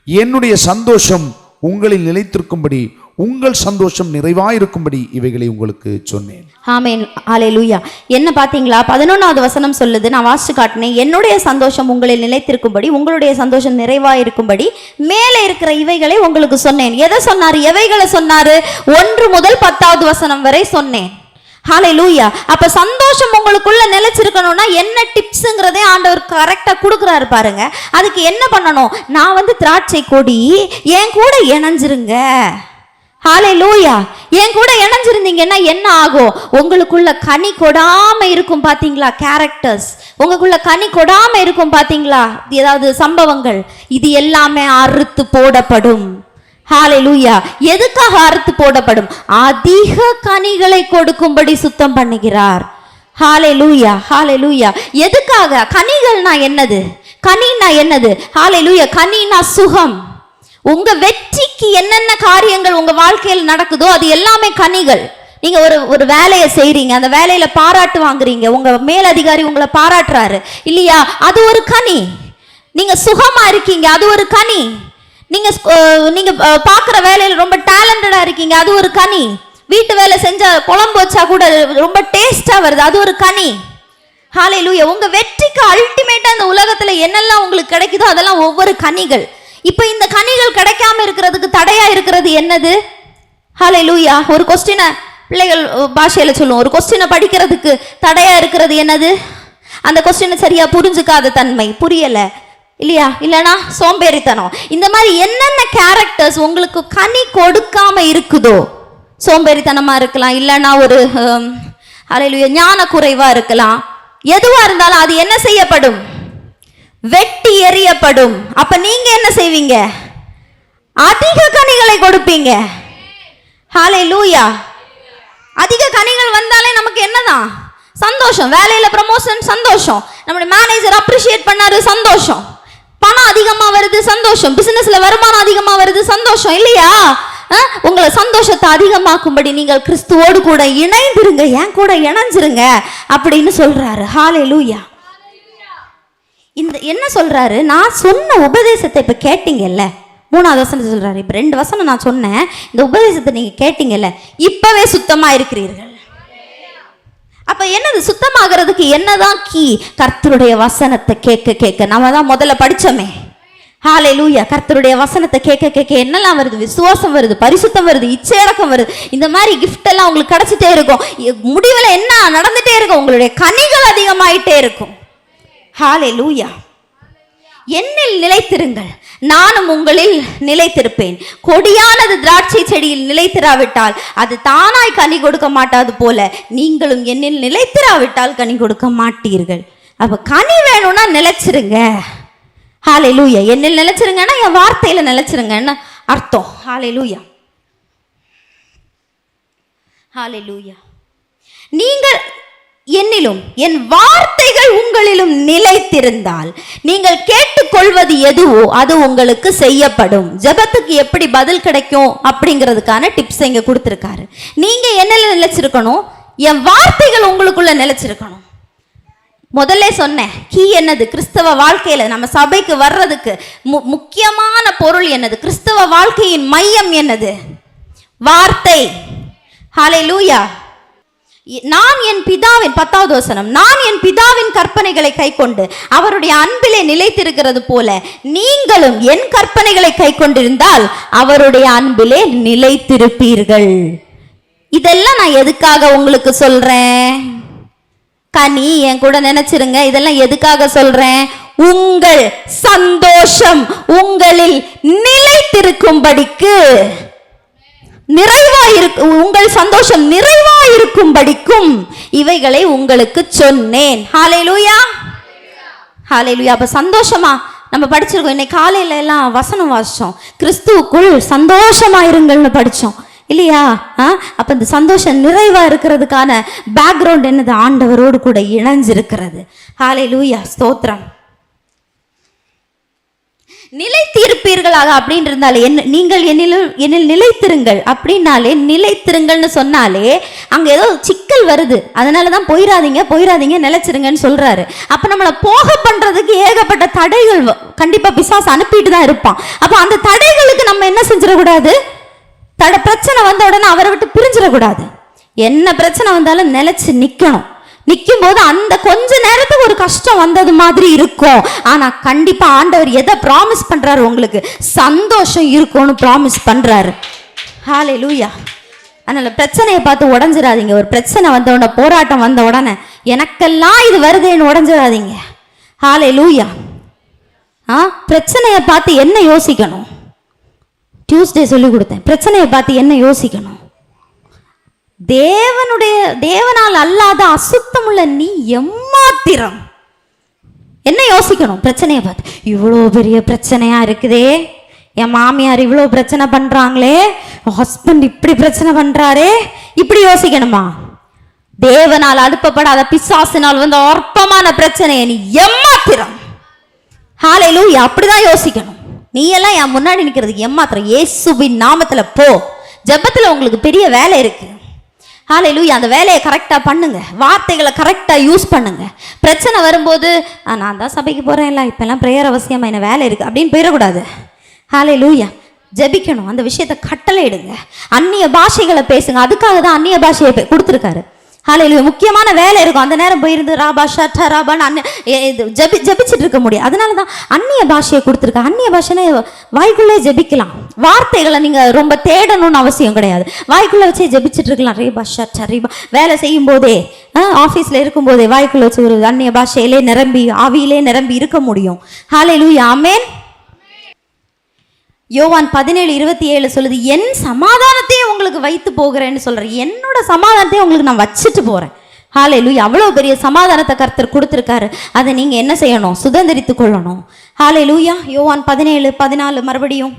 என்னுடைய சந்தோஷம் உங்களில் நிலைத்திருக்கும்படி உங்கள் சந்தோஷம் நிறைவாயிருக்கும்படி இவைகளை உங்களுக்கு சொன்னேன். ஆமென். ஹalleluya. என்ன பாத்தீங்களா? 11வது வசனம் சொல்லுது, நான் வாசிச்சு காட்டினேன். என்னுடைய சந்தோஷம் உங்களில் நிலைத்திருக்கும்படி உங்களுடைய சந்தோஷம் நிறைவாயிருக்கும்படி மேலே இருக்கிற இவைகளை உங்களுக்கு சொன்னேன். எதை சொன்னாரு? எவைகளை சொன்னாரு? 1 முதல் 10வது வசனம் வரை சொன்னேன். ஹalleluya. அப்ப சந்தோஷம் உங்களுக்குள்ள நிலைச்சிருக்கணும்னா என்ன டிப்ஸ்ங்கிறதே ஆண்டவர் கரெக்டா கொடுக்குறாரு பாருங்க. அதுக்கு என்ன பண்ணணும்? நான் திராட்சை கொடி, என் கூட இணைஞ்சிருங்க. ஹalleluya. என் கூட இணைஞ்சிருந்தீங்கன்னா என்ன ஆகும்? உங்களுக்குள்ள கனி கொடாம இருக்கும் பாத்தீங்களா? கேரக்டர்ஸ் உங்களுக்குள்ள கனி கொடாம இருக்கும் பாத்தீங்களா? ஏதாவது சம்பவங்கள், இது எல்லாமே அறுத்து போடப்படும். ஹalleluya. எதுக்காக அறுத்து போடப்படும்? அதிக கனிகளை கொடுக்கும்படி சுத்தம் பண்ணுகிறார். ஹalleluya. ஹalleluya. எதுக்காக? கனிகள்னா என்னது? கனினா என்னது? ஹalleluya. கனினா சுகம். உங்க வெற்றிக்கு என்னென்ன காரியங்கள் உங்க வாழ்க்கையில் நடக்குதோ அது எல்லாமே கனிகள். நீங்க ஒரு வேலையை செய்றீங்க, அந்த வேலையில பாராட்டு வாங்குறீங்க, உங்க மேலதிகாரி உங்களை பாராட்டுறாரு இல்லையா? அது ஒரு கனி. நீங்க சுகமா இருக்கீங்க, அது ஒரு கனி. நீங்க பாக்குற வேலையில ரொம்ப டேலண்டடா இருக்கீங்க, அது ஒரு கனி. வீட்டு வேலை செஞ்சா குழம்பு வச்சா கூட ரொம்ப டேஸ்டா வருது, அது ஒரு கனி. ஹalleluya. உங்க வெற்றிக்கு அல்டிமேட்டா இந்த உலகத்துல என்னெல்லாம் உங்களுக்கு கிடைக்குதோ அதெல்லாம் ஒவ்வொரு கனிகள். இப்ப இந்த கனிகள் கிடைக்காம இருக்கிறதுக்கு தடையா இருக்கிறது என்னது? ஹalleluya. ஒரு கொஸ்டினை பிள்ளைகள் பாஷையில சொல்லுவோம், ஒரு கொஸ்டினை படிக்கிறதுக்கு தடையா இருக்கிறது என்னது? அந்த கொஸ்டினை சரியா புரிஞ்சுக்காத தன்மை, புரியல இல்லையா? இல்லைனா சோம்பேறித்தனம். இந்த மாதிரி என்னென்ன கேரக்டர்ஸ் உங்களுக்கு கனி கொடுக்காம இருக்குதோ, சோம்பேறித்தனமா இருக்கலாம், இல்லைன்னா ஒரு ஹalleluya ஞான குறைவா இருக்கலாம். எதுவா இருந்தாலும் அது என்ன செய்யப்படும்? வெட்டி எறியப்படும். அப்ப நீங்க என்ன செய்வீங்க? அதிக கனிகளை கொடுப்பீங்க. ஹalleluya. அதிக கனிகள் வந்தாலே நமக்கு என்னதான்? சந்தோஷம். வேலையில ப்ரமோஷன், சந்தோஷம். நம்முடைய மேனேஜர் அப்ரிஷியேட் பண்ணாரு, சந்தோஷம். பணம் அதிகமா வருது, சந்தோஷம். பிசினஸ்ல வருமானம் அதிகமா வருது, சந்தோஷம் இல்லையா? உங்களை சந்தோஷத்தை அதிகமாக்கும்படி நீங்கள் கிறிஸ்துவோடு கூட இணைந்திருங்க, என் கூட இணைஞ்சிருங்க அப்படின்னு சொல்றாரு. ஹalleluya. இந்த என்ன சொல்றாரு? நான் சொன்ன உபதேசத்தை இப்ப கேட்டீங்கல்ல, 3வது வசனத்தை சொல்றாரு. இப்ப 2 வசனம் நான் சொன்னேன், இந்த உபதேசத்தை நீங்க கேட்டீங்கல்ல, இப்பவே சுத்தமா இருக்கிறீர்கள். அப்ப என்னது சுத்தமாகிறதுக்கு? என்னதான் கீ? கர்த்தருடைய வசனத்தை கேட்க கேட்க. நம்ம தான் முதல்ல படிச்சோமே, ஹalleluya. கர்த்தருடைய வசனத்தை கேட்க கேட்க என்னெல்லாம் வருது? விசுவாசம் வருது, பரிசுத்தம் வருது, இச்சையடக்கம் வருது. இந்த மாதிரி கிஃப்ட் எல்லாம் உங்களுக்கு கிடைச்சிட்டே இருக்கும். முடிவுல என்ன நடந்துட்டே இருக்கும்? உங்களுடைய கனிகள் அதிகமாயிட்டே இருக்கும். ஹalleluya. என்னில் நிலைத்திருங்கள், நானும் உங்களில் நிலைத்திருப்பேன். கொடியானது திராட்சை செடியில் நிலைத்திராவிட்டால் அது தானாய் கனி கொடுக்க மாட்டாது போல நீங்களும் என்னில் நிலைத்திராவிட்டால் கனி கொடுக்க மாட்டீர்கள். அப்ப கனி வேணும்னா நிலைச்சிருங்க. ஹalleluya. என்னில் நிலைச்சிருங்கன்னா என் வார்த்தையில நிலைச்சிருங்கன்னு அர்த்தம். ஹalleluya. ஹalleluya. நீங்கள் என்னிலும் என் வார்த்தைகள் உங்களிலும் நிலைத்திருந்தால் நீங்கள் கேட்டுக்கொள்வது எதுவோ அது உங்களுக்கு செய்யப்படும். ஜெபத்துக்கு எப்படி பதில் கிடைக்கும் அப்படிங்கிறதுக்கான டிப்ஸ் இங்க கொடுத்திருக்காரு. நீங்க என்னல நிலைச்சிருக்கணும்? என் வார்த்தைகள் உங்களுக்குள்ள நிலைச்சிருக்கணும். முதல்ல சொன்னேன், கீ என்னது? கிறிஸ்தவ வாழ்க்கையில நம்ம சபைக்கு வர்றதுக்கு முக்கியமான பொருள் என்னது? கிறிஸ்தவ வாழ்க்கையின் மையம் என்னது? வார்த்தை. ஹல்லேலூயா. நான் என் பிதாவின் 10வது வசனம், நான் என் பிதாவின் கற்பனைகளை கைக்கொண்டு அவருடைய அன்பிலே நிலைத்திருக்கிறது போல நீங்களும் என் கற்பனைகளை கைக்கொண்டிருந்தால் அவருடைய அன்பிலே நிலைத்திருப்பீர்கள். இதெல்லாம் நான் எதுக்காக உங்களுக்கு சொல்றேன்? கனி என் கூட நினைச்சிருங்க. இதெல்லாம் எதுக்காக சொல்றேன்? உங்கள் சந்தோஷம் உங்களில் நிலைத்திருக்கும்படிக்கு, உங்கள் சந்தோஷம் நிறைவாயிருக்கும்படிக்கும் இவைகளை உங்களுக்கு சொன்னேன். ஹல்லேலூயா, ஹல்லேலூயா. அப்ப சந்தோஷமா நம்ம படிச்சிருக்கோம். இன்னைக்கு காலையில எல்லாம் வசனம் வாசிச்சோம், கிறிஸ்துவுக்குள் சந்தோஷமாயிருங்கள்னு படிச்சோம் இல்லையா? அப்ப இந்த சந்தோஷம் நிறைவா இருக்கிறதுக்கான பேக்ரவுண்ட் என்னது? ஆண்டவரோடு கூட இணைஞ்சிருக்கிறது. ஹல்லேலூயா, ஸ்தோத்திரம். நிலைத்திருப்பீர்களாக அப்படின்னு இருந்தாலே என்ன, நீங்கள் என்னில் நிலைத்திருங்கள் அப்படின்னாலே, நிலைத்திருங்கள்னு சொன்னாலே அங்க ஏதோ சிக்கல் வருது. அதனாலதான் போயிடாதீங்க நிலைச்சிருங்கன்னு சொல்றாரு. அப்ப நம்மளை போக பண்றதுக்கு ஏகப்பட்ட தடைகள் கண்டிப்பா பிசாசு அனுப்பிட்டு தான் இருப்பான். அப்ப அந்த தடைகளுக்கு நம்ம என்ன செஞ்சிடக்கூடாது? பிரச்சனை வந்த உடனே அவரை விட்டு பிரிஞ்சிடக்கூடாது. என்ன பிரச்சனை வந்தாலும் நிலைச்சு நிக்கணும். நிற்கும் போது அந்த கொஞ்ச நேரத்துக்கு ஒரு கஷ்டம் வந்தது மாதிரி இருக்கும். ஆனா கண்டிப்பா ஆண்டவர் எதை ப்ராமிஸ் பண்றாரு? உங்களுக்கு சந்தோஷம் இருக்கும்னு ப்ராமிஸ் பண்றாரு. ஹல்லேலூயா. அதனால பிரச்சனையை பார்த்து உடஞ்சிடாதீங்க. ஒரு பிரச்சனை வந்த உடனே, போராட்டம் வந்த உடனே எனக்கெல்லாம் இது வருதுன்னு உடஞ்சிடாதீங்க. ஹல்லேலூயா. பிரச்சனையை பார்த்து என்ன யோசிக்கணும்? டியூஸ்டே சொல்லி கொடுத்தேன். பிரச்சனையை பார்த்து என்ன யோசிக்கணும்? தேவனால் அல்லாத அசுத்தமுள்ள நீ எம்மாத்திரம். என்ன யோசிக்கணும்? பிரச்சனையை பார்த்து, இவ்வளோ பெரிய பிரச்சனையா இருக்குதே, என் மாமியார் இவ்வளோ பிரச்சனை பண்றாங்களே, ஹஸ்பண்ட் இப்படி பிரச்சனை பண்றாரே, இப்படி யோசிக்கணுமா? தேவனால் அனுப்பப்படாத பிசாசினால் வந்து அற்பமான பிரச்சனையை நீ எம்மாத்திரம். ஹல்லேலூயா. அப்படிதான் யோசிக்கணும். நீ எல்லாம் என் முன்னாடி நிற்கிறதுக்கு எம்மாத்திரம். இயேசுவின் நாமத்துல போ. ஜெபத்துல உங்களுக்கு பெரிய வேலை இருக்கு. ஹல்லேலூயா. அந்த வேலையை கரெக்டாக பண்ணுங்க. வார்த்தைகளை கரெக்டாக யூஸ் பண்ணுங்க. பிரச்சனை வரும்போது நான் தான் சபைக்கு போகிறேன்ல, இப்போல்லாம் ப்ரேயர் அவசியமாக என்ன வேலை இருக்குது அப்படின்னு போயிடக்கூடாது. ஹல்லேலூயா. ஜெபிக்கணும். அந்த விஷயத்தை கட்டளையிடுங்க. அந்நிய பாஷைகளை பேசுங்க. அதுக்காக தான் அந்நிய பாஷையை கொடுத்துருக்காரு. ஹல்லேலூயா. முக்கியமான வேலை இருக்கும், அந்த நேரம் போயிருந்து ராபா ஷட்டா ராபான்னு ஜெபிச்சுட்டு இருக்க முடியும். அதனால தான் அந்நிய பாஷையை கொடுத்துருக்கேன். அந்நிய பாஷைன்னா வாய்க்குள்ளே ஜெபிக்கலாம். வார்த்தைகளை நீங்கள் ரொம்ப தேடணும்னு அவசியம் கிடையாது. வாய்க்குள்ளே வச்சே ஜெபிச்சுட்டு இருக்கலாம். ரேபா ஷட்டா ரீபா. வேலை செய்யும் போதே, ஆஃபீஸில் இருக்கும்போதே வாய்க்குள்ளே வச்சு ஒரு அந்நிய பாஷையிலே நிரம்பி, ஆவியிலே நிரம்பி இருக்க முடியும். ஹல்லேலூயா. ஆமென். யோவான் 17:27 சொல்லுது, என் சமாதானத்தையே உங்களுக்கு வைத்து போகிறேன்னு சொல்றேன். என்னோட சமாதானத்தையே உங்களுக்கு நான் வச்சுட்டு போறேன். ஹல்லேலூயா. அவ்வளோ பெரிய சமாதானத்தை கர்த்தர் கொடுத்துருக்காரு. அதை நீங்க என்ன செய்யணும்? சுதந்திரித்து கொள்ளணும். ஹல்லேலூயா. யோவான் 17:14 மறுபடியும்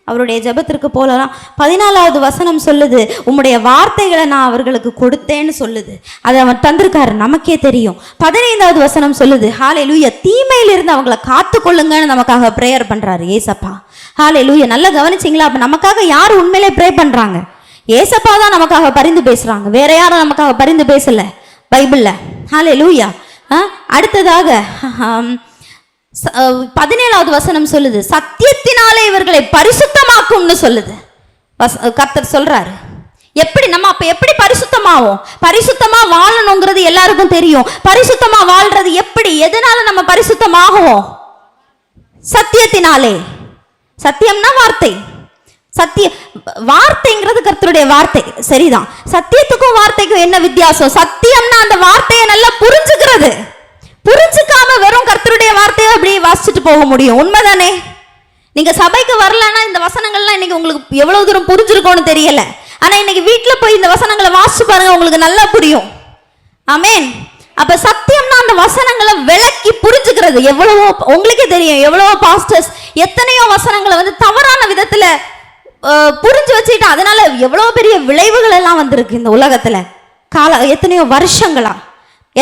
அவருடைய ஜெபத்திற்கு போகலாம். 14வது வசனம் சொல்லுது, உம்முடைய வார்த்தைகளை நான் அவர்களுக்கு கொடுத்தேன்னு சொல்லுது. அதை அவன் தந்திருக்காரு, நமக்கே தெரியும். 15வது வசனம் சொல்லுது, ஹல்லேலூயா, தீமையிலிருந்து அவங்களை காத்து கொள்ளுங்கன்னு நமக்காக ப்ரேயர் பண்றாரு ஏசப்பா. ஹல்லேலூயா. நல்லா கவனிச்சிங்களா? அப்ப நமக்காக யார் உண்மையிலே ப்ரே பண்றாங்க? ஏசப்பா தான் நமக்காக பரிந்து பேசுறாங்க. வேற யாரும் நமக்காக பரிந்து பேசல பைபிள்ல. ஹல்லேலூயா. அடுத்ததாக 17வது வசனம் சொல்லுது, சத்தியத்தினாலே இவர்களை பரிசுத்தமாக்கும்னு சொல்லுது. கர்த்தர் சொல்றாரு. எப்படி நம்ம அப்ப எப்படி பரிசுத்தமாவோம்? பரிசுத்தமா வாழணுங்கிறது எல்லாருக்கும் தெரியும். பரிசுத்தமா வாழ்றது எப்படி? எதனால நம்ம பரிசுத்தமாகுவோம்? சத்தியத்தினாலே. சத்தியம்னா வார்த்தை. வார்த்தைங்கிறது கர்த்தருடைய வார்த்தை, சரிதான். சத்தியத்துக்கும் வார்த்தைக்கும் என்ன வித்தியாசம்? சத்தியம்னா அந்த வார்த்தையை நல்லா புரிஞ்சுக்கிறது. புரிஞ்சுக்காம வெறும் கர்த்தருடைய வார்த்தையை அப்படியே வாசிச்சுட்டு போக முடியும். உண்மைதானே? நீங்க சபைக்கு வரலன்னா இந்த வசனங்கள்லாம் இன்னைக்கு உங்களுக்கு எவ்வளவு தூரம் புரிஞ்சிருக்கோன்னு தெரியல. ஆனா இன்னைக்கு வீட்டுல போய் இந்த வசனங்களை வாசிச்சு பாருங்க, உங்களுக்கு நல்லா புரியும். ஆமென். அப்ப சத்தியம்னா அந்த வசனங்களை விளக்கி புரிஞ்சுக்கிறது. எவ்வளவோ உங்களுக்கே தெரியும், எவ்வளவோ பாஸ்டர்ஸ் எத்தனையோ வசனங்களை வந்து தவறான விதத்துல புரிஞ்சு வச்சுக்கிட்டு அதனால எவ்வளவு பெரிய விளைவுகள் எல்லாம் வந்திருக்கு இந்த உலகத்துல. எத்தனையோ வருஷங்களா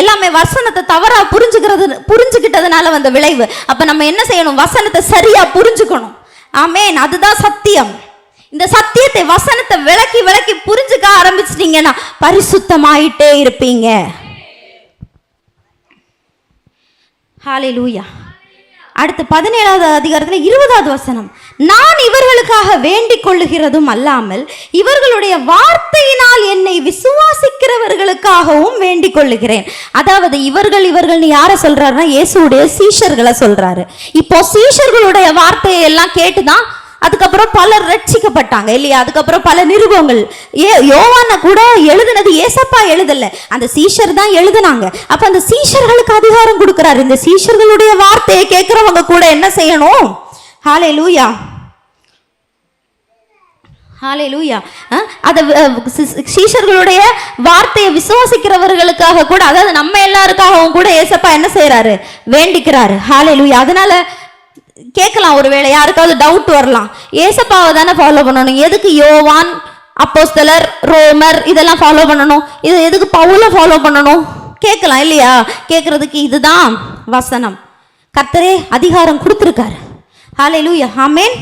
எல்லாமே வசனத்தை தவறா புரிஞ்சுக்கிட்டதுனால வந்த விளைவு. அப்ப நம்ம என்ன செய்யணும்? வசனத்தை சரியா புரிஞ்சுக்கணும். ஆமென். அதுதான் சத்தியம். இந்த சத்தியத்தை வசனத்தை விளக்கி புரிஞ்சுக்க ஆரம்பிச்சிட்டீங்கன்னா பரிசுத்தமாயிட்டே இருப்பீங்க. ஹல்லேலூயா. அடுத்து 17வது அதிகாரத்தில் 20வது வசனம், நான் இவர்களுக்காக வேண்டிக் கொள்ளுகிறதும் அல்லாமல் இவர்களுடைய வார்த்தையினால் என்னை விசுவாசிக்கிறவர்களுக்காகவும் வேண்டிக் கொள்ளுகிறேன். அதாவது இவர்கள் யாரை சொல்றாருன்னா இயேசுடைய சீஷர்களை சொல்றாரு. இப்போ சீஷர்களுடைய வார்த்தையை எல்லாம் கேட்டுதான் அதுக்கப்புறம் பலர் ரட்சிக்கப்பட்டாங்க இல்லையா? அதுக்கப்புறம் பல நிருபங்கள். யோவான கூட எழுதுனது ஏசப்பா எழுதல, அந்த சீஷர் தான் எழுதுனாங்க. அப்ப அந்த சீஷர்களுக்கு அதிகாரம் கொடுக்கிறாரு. இந்த சீஷர்களுடைய வார்த்தையை கேட்கிறவங்க கூட என்ன செய்யணும்? ஹல்லேலூயா, ஹல்லேலூயா. அத சீஷர்களுடைய வார்த்தையை விசுவாசிக்கிறவர்களுக்காக கூட, அதாவது நம்ம எல்லாருக்காகவும் கூட ஏசப்பா என்ன செய்யறாரு? வேண்டிக்கிறாரு. ஹல்லேலூயா. அதனால கேட்கலாம், ஒருவேளை யாருக்காவது டவுட் வரலாம், ஏசப்பாவை தானே ஃபாலோ பண்ணணும், எதுக்கு யோவான், அப்போஸ்தலர், ரோமர் இதெல்லாம் ஃபாலோ பண்ணணும், இது எதுக்கு பவுலை ஃபாலோ பண்ணணும் கேட்கலாம் இல்லையா? கேட்கறதுக்கு இதுதான் வசனம். கர்த்தரே அதிகாரம் கொடுத்துருக்காரு. ஹல்லேலூயா, ஆமென்.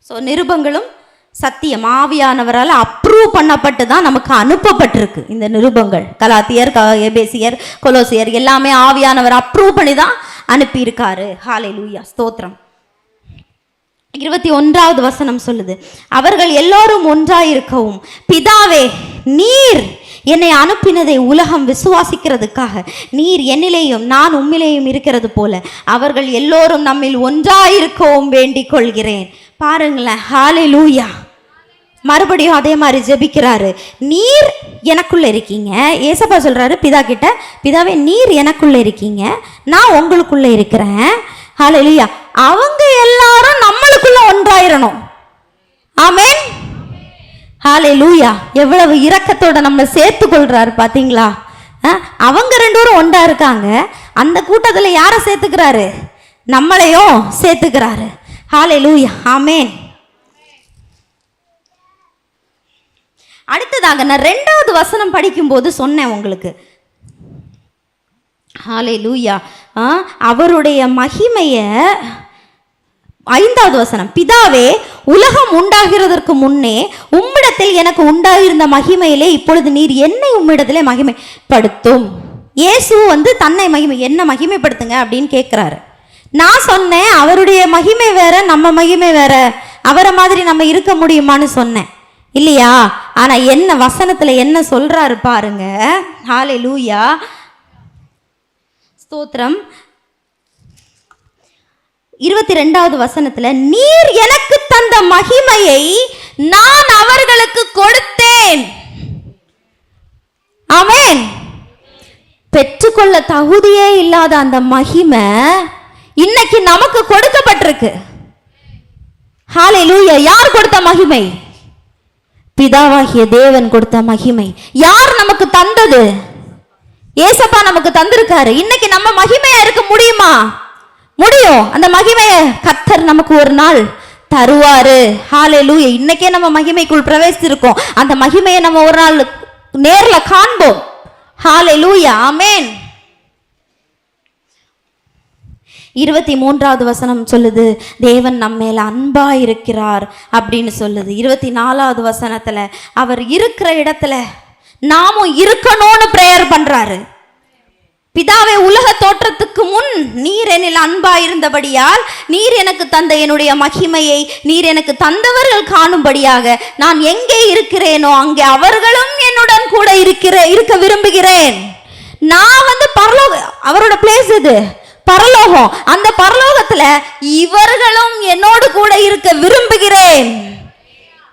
ஸோ நிருபங்களும் சத்தியம் ஆவியானவரால் அப்ரூவ் பண்ணப்பட்டு தான் நமக்கு அனுப்பப்பட்டிருக்கு. இந்த நிருபங்கள் கலாத்தியர், எபேசியர், கொலோசியர் எல்லாமே ஆவியானவர் அப்ரூவ் பண்ணி தான் அனுப்பியிருக்காரு. ஹல்லேலூயா, ஸ்தோத்திரம். 21வது வசனம் சொல்லுது, அவர்கள் எல்லோரும் ஒன்றாயிருக்கவும் பிதாவே நீர் என்னை அனுப்பினதை உலகம் விசுவாசிக்கிறதுக்காக நீர் என்னிலேயும் நான் உம்மிலேயும் இருக்கிறது போல அவர்கள் எல்லோரும் நம்மில் ஒன்றாயிருக்கவும் வேண்டிக் கொள்கிறேன். பாருங்களேன், ஹல்லேலூயா. மறுபடியும் அதே மாதிரி ஜெபிக்கிறாரு. நீர் எனக்குள்ள இருக்கீங்க. ஏசப்பா சொல்றாரு பிதா கிட்ட, பிதாவே நீர் எனக்குள்ள இருக்கீங்க, நான் உங்களுக்குள்ள இருக்கிறேன். ஹல்லேலூயா. அவங்க எல்லாரும் நம்மளுக்குள்ள ஒன்றாயிரணும். ஆமென். ஹல்லேலூயா. எவ்வளவு இரக்கத்தோட நம்ம சேர்த்து கொள்றாரு பாத்தீங்களா? அவங்க ரெண்டு பேரும் ஒன்றா இருக்காங்க, அந்த கூட்டத்துல யாரை சேர்த்துக்கிறாரு? நம்மளையும் சேர்த்துக்கிறாரு. ஹல்லேலூயா, ஆமென். அடுத்ததாக நான் 2வது வசனம் படிக்கும்போது சொன்னேன் உங்களுக்கு. ஹல்லேலூயா. அவருடைய மகிமைய 5வது வசனம், பிதாவே உலகம் உண்டாகிறதற்கு முன்னே உம்மிடத்தில் எனக்கு உண்டாயிருந்த மகிமையிலே இப்பொழுது நீர் என்னை உம்மிடத்திலே மகிமைப்படுத்தும். இயேசு தன்னை என்ன மகிமைப்படுத்துங்க அப்படின்னு கேட்கிறாரு. நான் சொன்னேன் அவருடைய மகிமை வேற, நம்ம மகிமை வேற, அவரை மாதிரி நம்ம இருக்க முடியுமான்னு சொன்னேன் இல்லையா? ஆனா என்ன வசனத்துல என்ன சொல்றாரு பாருங்க. ஹல்லேலூயா, ஸ்தோத்திரம். 22வது வசனத்துல, நீர் எனக்கு தந்த மகிமையை நான் அவர்களுக்கு கொடுத்தேன். ஆமென். பெற்றுக்கொள்ள தகுதியே இல்லாத அந்த மகிமை இன்னைக்கு நமக்கு கொடுக்கப்பட்டிருக்கு. ஹல்லேலூயா. யார் கொடுத்த மகிமை? பிதாவாகிய தேவன் கொடுத்த மகிமை. யார் நமக்கு தந்தது? ஏசப்பா நமக்கு தந்திருக்காரு. இன்னைக்கு நம்ம மகிமையா இருக்க முடியுமா? முடியும். அந்த மகிமையை கர்த்தர் நமக்கு ஒரு நாள் தருவாரு. ஹல்லேலூயா. இன்னைக்கே நம்ம மகிமைக்குள் பிரவேசிச்சிருக்கோம். அந்த மகிமையை நம்ம ஒரு நாள் நேர்ல காண்போம். ஹல்லேலூயா, ஆமென். 23வது வசனம் சொல்லுது, தேவன் நம்ம மேல அன்பா இருக்கிறார் அப்படின்னு சொல்லுது. 24வது வசனத்துல, அவர் இருக்கிற இடத்துல நாமும் இருக்கணும்னு பிரேயர் பண்றாரு. பிதாவே உலக தோற்றத்துக்கு முன் நீர் என்னில் அன்பா இருந்தபடியால் நீர் எனக்கு தந்த என்னுடைய மகிமையை நீர் எனக்கு தந்தவர்கள் காணும்படியாக நான் எங்கே இருக்கிறேனோ அங்கே அவர்களும் என்னுடன் கூட இருக்க விரும்புகிறேன். நான் பரலோக, அவரோட பிளேஸ் இது பரலோகம். அந்த பரலோகத்துல இவர்களும் என்னோடு கூட இருக்க விரும்புகிறேன்.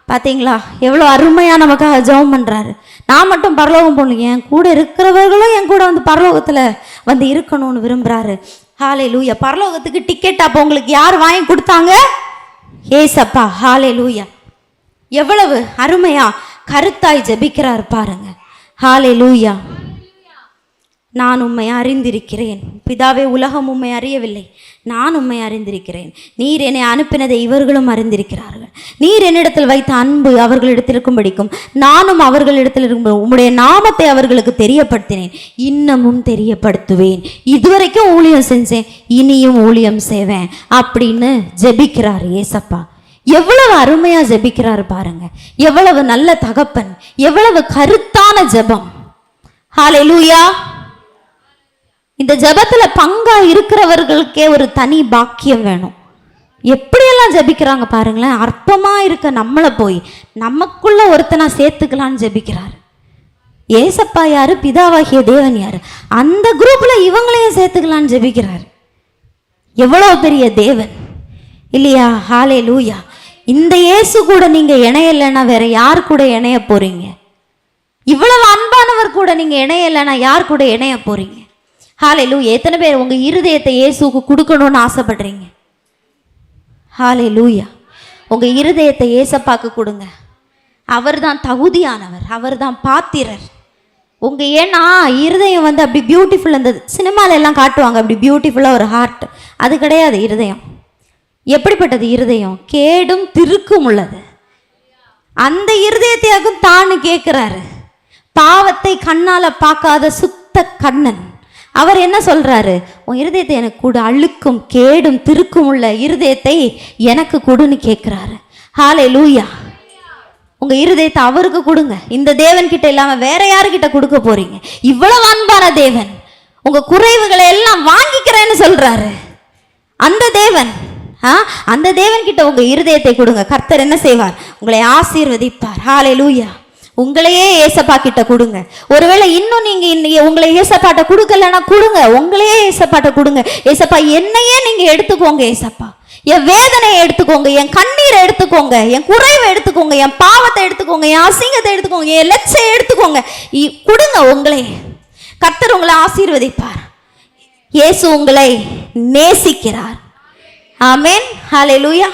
பாத்தீங்களா எவ்வளவு அருமையா நமக்காக ஜெபம் பண்றாரு. நான் மட்டும் பரலோகம் போகணும், என் கூட இருக்கிறவர்களும் என் கூட பரலோகத்துல இருக்கணும்னு விரும்புறாரு. ஹல்லேலூயா. பரலோகத்துக்கு டிக்கெட் அப்போ உங்களுக்கு யார் வாங்கி கொடுத்தாங்க? ஏசப்பா. ஹல்லேலூயா. எவ்வளவு அருமையா கருத்தாய் ஜெபிக்கிறார் பாருங்க. ஹல்லேலூயா. நான் உம்மை அறிந்திருக்கிறேன். பிதாவே, உலகம் உம்மை அறியவில்லை, நான் உம்மை அறிந்திருக்கிறேன். நீர் என்னை அனுப்பினதை இவர்களும் அறிந்திருக்கிறார்கள். நீர் என்னிடத்தில் வைத்த அன்பு அவர்களிடத்தில் இருக்கும்படிக்கும் நானும் அவர்களிடத்தில் இருக்கும் உம்முடைய நாமத்தை அவர்களுக்கு தெரியப்படுத்தினேன், இன்னமும் தெரியப்படுத்துவேன். இதுவரைக்கும் ஊழியம் செஞ்சேன், இனியும் ஊழியம் செய்வேன் அப்படின்னு ஜெபிக்கிறார் ஏசப்பா. எவ்வளவு அருமையா ஜெபிக்கிறாரு பாருங்க. எவ்வளவு நல்ல தகப்பன், எவ்வளவு கருத்தான ஜெபம். ஹல்லேலூயா. இந்த ஜெபத்துல பங்கா இருக்கிறவர்களுக்கே ஒரு தனி பாக்கியம் வேணும். எப்படியெல்லாம் ஜெபிக்கிறாங்க பாருங்களேன். அற்பமா இருக்க நம்மளை போய் நமக்குள்ள ஒருத்தனா சேர்த்துக்கலான்னு ஜெபிக்கிறாரு. ஏசப்பா யாரு, பிதாவாகிய தேவன் யாரு, அந்த குரூப்ல இவங்களையும் சேர்த்துக்கலான்னு ஜெபிக்கிறாரு. எவ்வளவு பெரிய தேவன் இல்லையா? ஹல்லேலூயா. இந்த இயேசு கூட நீங்க இணையலைன்னா வேற யார் கூட இணைய போறீங்க? இவ்வளவு அன்பானவர் கூட நீங்க இணையலைன்னா யார் கூட இணைய போறீங்க? ஹல்லேலூயா. எத்தனை பேர் உங்க இருதயத்தை இயேசுவுக்கு கொடுக்கணும்னு ஆசைப்படுறீங்க? ஹல்லேலூயா. உங்க இருதயத்தை ஏசப்பாக்கு கொடுங்க. அவர் தான் தகுதியானவர், அவர் தான் பாத்திரர். உங்க ஏன்னா இருதயம் வந்து அப்படி பியூட்டிஃபுல், அந்த சினிமால எல்லாம் காட்டுவாங்க அப்படி பியூட்டிஃபுல்லா ஒரு ஹார்ட். அது கிடையாது இருதயம். எப்படிப்பட்டது இருதயம்? கேடும் திருக்கும் உள்ளது. அந்த இருதயத்தையாக்கும் தான்னு கேட்கிறாரு. பாவத்தை கண்ணால பார்க்காத சுத்த கண்ணன் அவர் என்ன சொல்றாரு? உன் இருதயத்தை எனக்கு கூட, அழுக்கும் கேடும் திருக்கும் உள்ள இருதயத்தை எனக்கு கொடுன்னு கேட்கிறாரு. ஹல்லேலூயா. உங்க இருதயத்தை அவருக்கு கொடுங்க. இந்த தேவன் கிட்ட இல்லாம வேற யாருக்கிட்ட கொடுக்க போறீங்க? இவ்வளவு அன்பான தேவன் உங்க குறைவுகளை எல்லாம் வாங்கிக்கிறேன்னு சொல்றாரு. அந்த தேவன், அந்த தேவன் கிட்ட உங்க இருதயத்தை கொடுங்க. கர்த்தர் என்ன செய்வார்? உங்களை ஆசீர்வதிப்பார். ஹல்லேலூயா. உங்களையே ஏசப்பா கிட்ட கொடுங்க. ஒருவேளை இன்னும் நீங்க உங்களை ஏசப்பாட்ட கொடுக்கலன்னா கொடுங்க, உங்களையே ஏசப்பாட்ட கொடுங்க. ஏசப்பா என்னையே நீங்க எடுத்துக்கோங்க. ஏசப்பா என் வேதனையை எடுத்துக்கோங்க, என் கண்ணீரை எடுத்துக்கோங்க, என் குறைவை எடுத்துக்கோங்க, என் பாவத்தை எடுத்துக்கோங்க, என் அசிங்கத்தை எடுத்துக்கோங்க, என் லட்சை எடுத்துக்கோங்க. கொடுங்க உங்களே. கர்த்தர் உங்களை ஆசீர்வதிப்பார். இயேசு உங்களை நேசிக்கிறார். ஆமென். ஹல்லேலூயா.